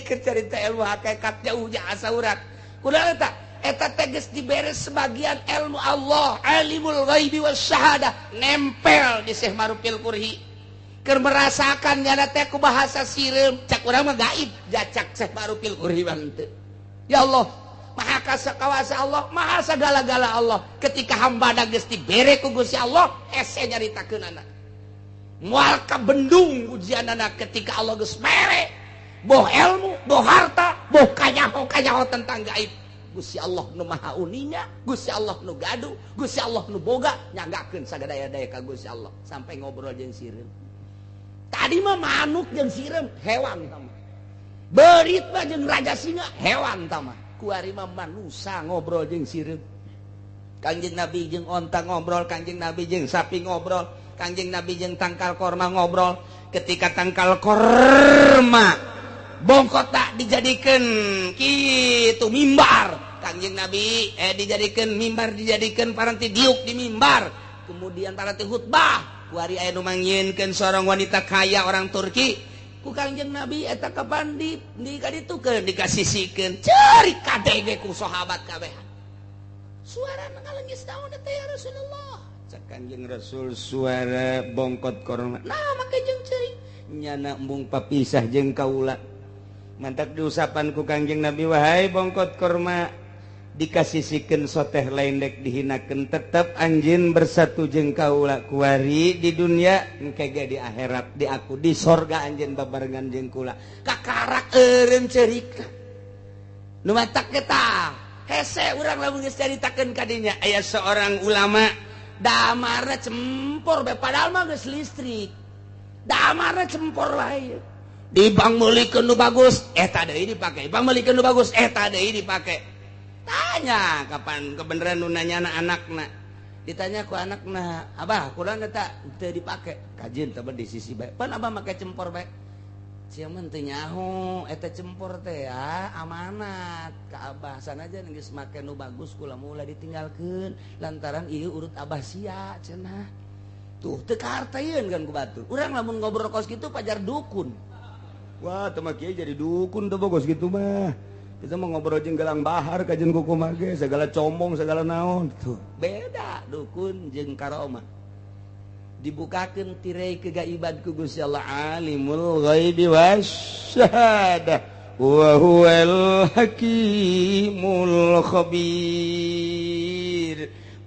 keur carita ilmu hakikat jauh asa urang kunaon eta teh geus diberes sebagian ilmu Allah alimul ghaibi wasyahada nempel di Syekh Marupil Qurhi keur merasakan nyana teh ku bahasa sireum cak urang mah gaib jacak Syekh Marupil Qurhi banteu. Ya Allah, maha kawasa Allah, maha sagala-gala Allah. Ketika hamba geus dibere ku Gusti Allah, hese nyaritakeunana. Moal ka bendung ujianana ketika Allah geus mere. Boh ilmu, boh harta, boh kanyaho tentang gaib. Gusti Allah nu maha uninya, Gusti Allah nu gaduh, Gusti Allah nu boga, nyanggakeun sagadaya-daya ka Gusti Allah sampai ngobrol jeung sireum. Tadi mah manuk jeung sireum hewan tama. Berit mah jeung raja singa hewan tama kuari mah manusa ngobrol jeung sireum. Kanjeng Nabi jeung onta ngobrol, Kanjeng Nabi jeung sapi ngobrol, Kanjeng Nabi jeung tangkal korma ngobrol. Ketika tangkal korma bongkota dijadikeun kitu mimbar, Kanjeng Nabi dijadikeun mimbar, dijadikeun paranti diuk di mimbar, kemudian paranti khutbah kuari aya nu mangyieunkeun seorang wanita kaya orang Turki ku Kanjeng Nabi eta kapan dikaditukeun dikasisikeun ceurik kadege ku sahabat kabeh suara ngalengis daun teh ya Rasulullah cak Kanjeng Rasul suara bongkot korma nah make jeung ceurik nyana embung papisah jeung kaula mantak diusapan ku Kanjeng Nabi wahai bongkot korma dikasisikeun soteh lain dek dihinakeun tetep anjeun bersatu jeung kaula kuari di dunia engke ge di akhirat di aku di sorga anjeun babarengan jeung kula kakarak eureun ceurikna nu matak eta hese urang lamun geus caritakeun ka dinya aya seorang ulama damarna cempor bae padahal mah geus listrik damarna cempor wae dibang meulikeun nu bagus eta deui dipake bang meulikeun nu bagus eta deui dipake. Tanya kapan kebenaran nu nanyana anakna ditanya ku anakna abah kunaon eta teu dipake kajeun teh di sisi bae pan abah make cempor bae sia mah teu nyaho eta cempor teh ya amanat ka abah sanajan geus make nu bagus kula mula ditinggalkeun lantaran ieu urut abah sia cenah tuh teu kahartieun kan ku batur urang lamun ngobrol kos kitu pajar dukun wah teu mah kieu jadi dukun teh kos kitu mah Kita mau ngobrol jeung gelang bahar kajen kuku mage segala combong segala naon tuh beda dukun jeung karomah dibukakeun tirai kegaiban ku Gusti Allah alimul ghaibi wasyahadah wa huwal hakimul khabir.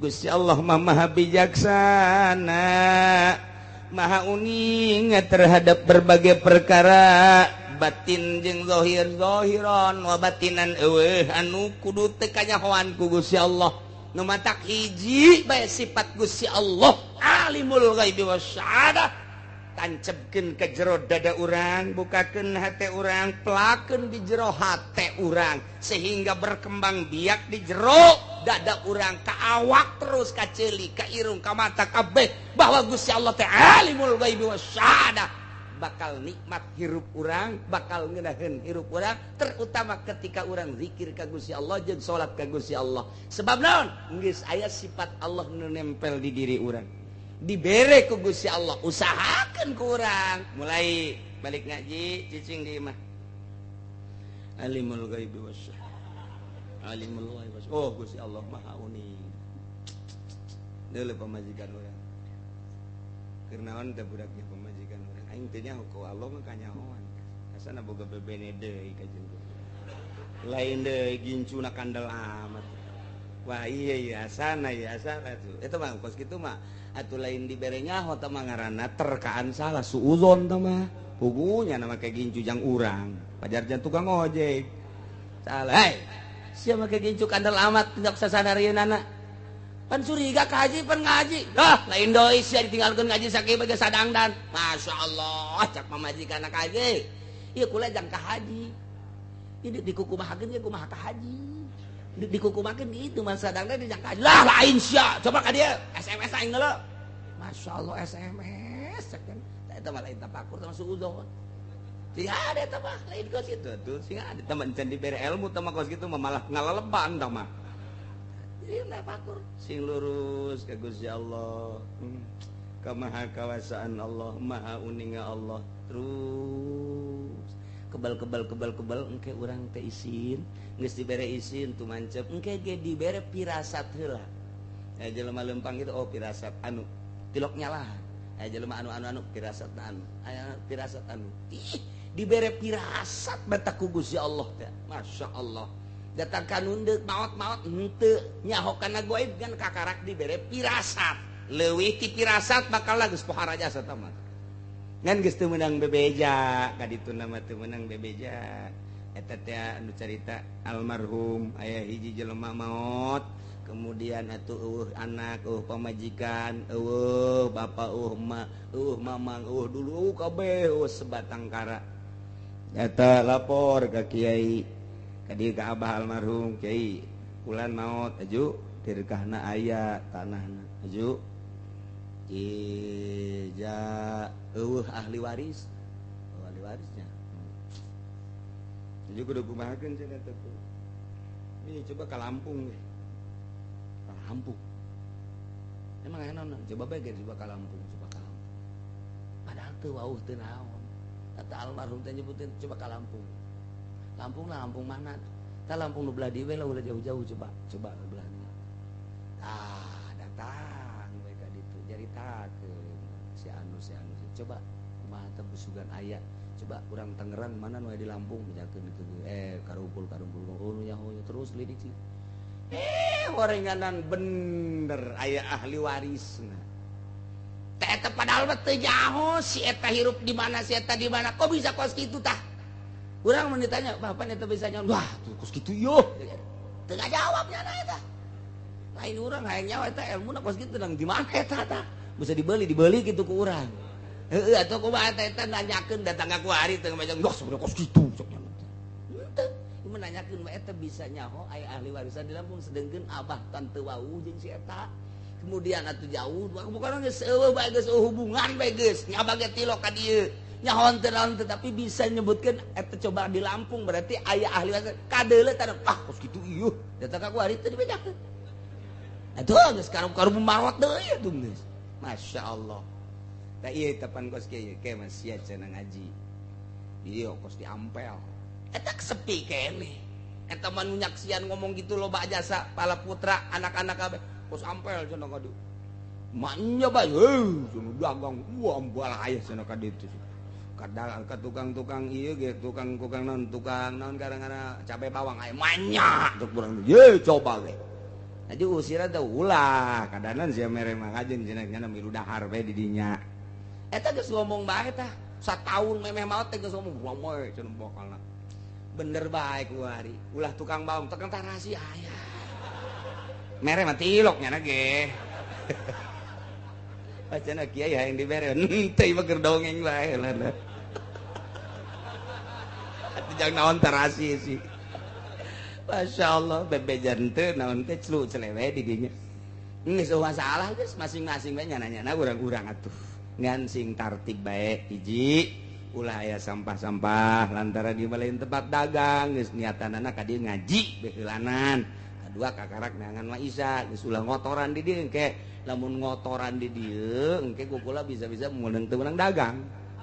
Gusti Allah maha bijaksana maha uning terhadap berbagai perkara batin jeung zahir zahiran wa batinan eueuh anu kudu teu kanyahoan ku Gusti Allah nu matak hiji bae sifat Gusti Allah alimul ghaibi wasyahadah tancebkeun ka jero dada urang bukakeun hate urang pelakeun di jero hate urang sehingga berkembang biak di jero dada urang ka awak terus ka ceuli ka irung ka mata kabeh bahwa Gusti Allah teh alimul ghaibi wasyahadah bakal nikmat hirup urang bakal ngeunaheun hirup urang terutama ketika urang zikir ka Gusti Allah jeung salat ka Gusti Allah sebab naon geus aya sifat Allah nu nempel di diri urang dibere ku Gusti Allah usahakeun ku urang mulai balik ngaji cicing di imah alimul ghaibi wasyahadah alimul ghaibi wasyahadah oh Gusti Allah maha uning deuleu pamajikan urang keur naon teh budaknya pamajikan urang aing teh nyaho ku Allah mah kanyahoan asana boga bebene deui ka jeung lain deui gincuna kandel amat wah iya asana tuh eta mah kos kitu mah atuh lain dibere nyaho teh mah ngaranna terkaan salah suudzon teh mah pugunya nama kayak gincu jang urang pajarjan tukang ojek salah hei sia make gincu kandel amat tidak sasanarieunana pan suriga ka haji pan ngaji lah lain doi sia ditinggalkeun ngaji sakieu bage sadangdan masyaallah cak pamajikan ka haji ieu kula jang ka haji ieu dikukumahakeun ge kumaha ka haji dikukumakeun gitu mah sadangdan jang ka haji lah lain sia coba ka dieu SMS aing heula masyaallah SMS cek kan eta mah lain tapakur teh masuk uzon sing ada eta mah lain kos kitu tuh sing ada teman can dibere ilmu teh mah kos kitu mah malah ngalaleban tah mah jadi tapakur sing lurus ka Gusti Allah ka maha kawasaan Allah maha uninga Allah terus kebal engke urang teh isin geus dibere isin tu mancep engke ge dibere pirasat heula jelema leumpang itu oh pirasat anu tilok nyalah jelema anu pirasat anu aya pirasat anu ih dibere pirasat beta ku Gusti Allah teh masyaallah datang ka nundeuk maot henteu nyaho kana gaib kan kakarak dibere pirasat leuwih ti pirasat bakal geus pohara jasa tah mah ngan geus teu meunang bebeja ka ditu nama teu meunang bebeja eta teh anu carita almarhum aya hiji jelema maot kemudian atuh anak pamajikan bapak emak mamang dulu kabeh sebatang kara eta lapor ka kiai ka dieu ka abah almarhum kiai ulan maot aju dirkahna aya tanahna aju ja ahli warisnya aju kudu kumahakeun cenah teh ini coba ka Lampung we Lampung emang enak coba bae coba ka Lampung padahal teu wauh teu naon kata almarhum teh nyebutin coba ka Lampung lah Lampung mana tah Lampung nu belah dieu we lah ulah jauh-jauh coba belah dieu datang we ka ditu jaritakeun si anu coba kumaha teh busugan aya coba urang Tangerang mana nu aya di Lampung misalkeun ditu karumpul oh nu nyaho terus lidik sih warenganan bener aya ahli warisna teh eta padahal mah teu nyaho si eta hirup di mana si eta di mana kok bisa kos kitu tah urang mun ditanya bapak eta bisa nyaho wah tuh kos kitu yo teu ngajawabnya na eta lain urang hayang nyaho eta ilmuna kos kitu nang di mana eta tah bisa dibeli kitu ku urang heueuh atuh kumaha eta nanyakeun datang ka kuari teu ngomong wah sebenarnya kos kitu sok nya teu menanyakeun mah eta bisa nyaho aya ahli warisan di Lampung sedengkeun abah tante wau jeung si eta kemudian atuh jauh bukan geus eueuh bae geus hubungan bae geus nya bage tilok ka dieu nyahoan teu naon tetapi bisa nyebutkeun eta coba di Lampung berarti aya ahli warisan kadeuleu tah kos kitu ieu datang ka kuari teu dibejakeun atuh geus karup-karup marot deui atuh geus masyaallah tah ieu tepan kos kieu ke mah sia cenah ngaji ieu kos di Ampel eta sepi kene eta mah nyaksian ngomong gitu loba jasa pala putra anak-anak kabeh kos ampel cenah kadu manya bae cenah dagang ambal aya cenah kadu itu kadang ka tukang-tukang ieu ge tukang naon kadang-kadang cabe bawang aya manya tuk urang ye coba ge aja usira teh ulah kadanan sia mere mah ngajeun cenah milu dahar bae di dinya eta geus ngomong bae tah sataun memeh maot teh geus ngomong ramoy cenah bokalna bener baik kuari ulah tukang bawang tekan tarasi aya mere mah tilok nya ge bacana kiai hayang dibere teh mah keur dongeng bae lana jangan naon tarasi sih Masya Allah bebejan teh naon teh celu celewe di dinya geus masalah geus masing-masing bae nyana-nyana urang-urang atuh ngan sing tartib bae hiji ulah aya sampah-sampah lantaran di balain tempat dagang geus niatanana ka dieu ngaji beheulanan kadua kakarak neangan Maisa geus ulah ngotoran di dieu engke lamun ngotoran di dieu engke kukula bisa-bisa meunang teu meunang dagang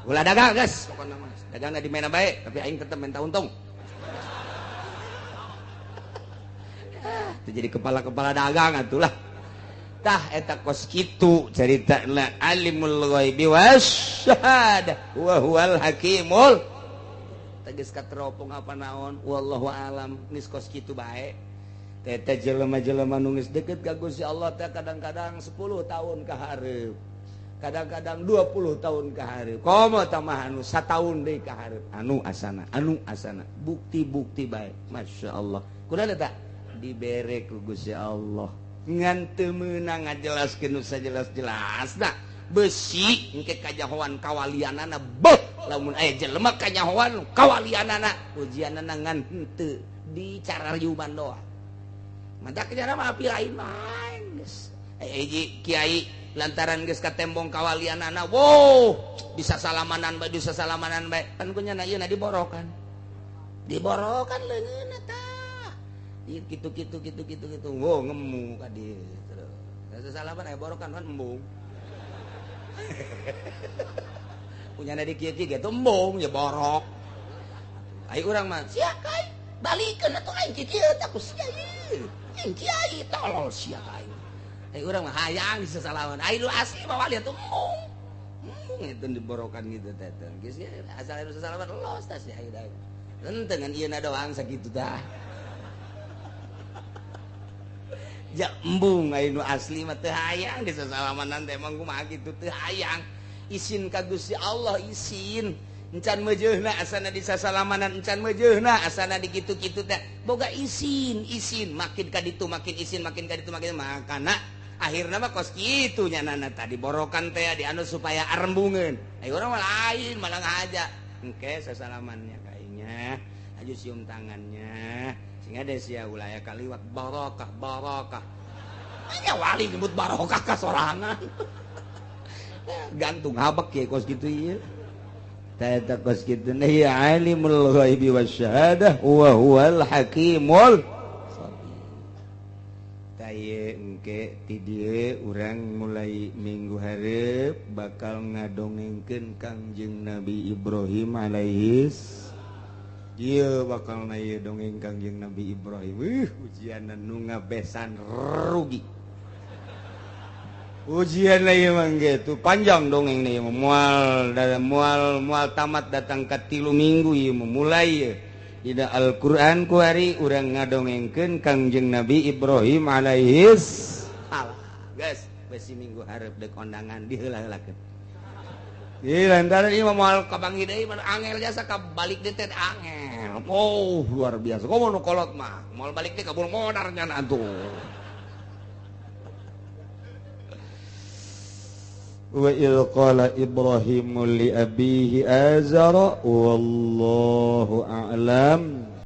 ulah dagang geus pokona mah dagangna di mana bae tapi aing tetep minta untung itu jadi kepala-kepala dagang atulah tah eta kos kitu caritana alimul ghaibi wasyahadah wa huwal hakimul tegas kateropong apa naon wallahu alam geus kos kitu bae teh jelema-jelema nu geus deukeut ka Gusti Allah teh kadang-kadang 10 tahun ka hareup kadang-kadang 20 tahun ka hareup komo tah mah anu sataun deui ka hareup anu asana bukti-bukti bae masyaallah kunaon eta dibere ku Gusti Allah ngan teu meunang ngajelaskeun nu sajelas-jelasna besi engke kajahoan kawalianana beuh lamun aya jelema kajahoan kawalianana ujianana ngan henteu dicarariuman doang mantap cara mah api lain main geus hiji kiai lantaran geus katembong kawalianana wow bisa salamanan bae kan kunyana ieu na diborokan leungeunna tah gitu wow ngemu ka dieu terus salaman aya borokan kan embung punyana di kieu ge embung ya borok ai urang mah sia kai balikeun atuh aing kieu teh ku sia ieu aing kiai tolol sia kai ai urang mah hayang disalaman ai lu asli mah wali atuh embung itu diborokan gitu teh geus asal anu salaman los tah sia ai da henteu ngan ieu na doang sakitu tah ja embung anu asli mah teu hayang disasalaman teh emang kumaha kitu teu hayang isin ka Gusti Allah isin encan meujeunna asana disasalamanan encan meujeunna asana di kitu-kitu teh boga isin makin ka ditu makin isin makin ka ditu makin makana akhirna mah kos kitu nyanana tadi borokan teh di anu supaya arembungeun ai urang mah lain malah ngahaja engke sasalamannya kayaknya aju cium tangannya sehingga ada sia ulah kaliwat barokah hanya wali nyebut barokah ka sorangan gantung habak ya kos gitu ieu teh kos kitu ya alimul ghaibi wasyahadah wa huwal hakimul khabir taye engke ti dieu urang mulai minggu hareup bakal ngadongengkeun Kangjeng Nabi Ibrahim alaihis ieu bakal na ieu dongeng Kangjeng Nabi Ibrahim ujian nu ngabesan rugi ujian ieu mah gitu panjang dongeng ieu moal tamat datang ka 3 minggu ieu mulai ieu dina Al-Qur'an ku hari urang ngadongengkeun Kangjeng Nabi Ibrahim alaihis salam geus besi minggu hareup deuk kondangan diheula-heulakeun lantaran ini mau kabanggi deui mah angel jasa ka balik deui teh angel. Oh, luar biasa. Komo nu kolot mah, moal balik deui kabul modar nya atuh. Wa il qala Ibrahim li abihi azara wallahu a'lam.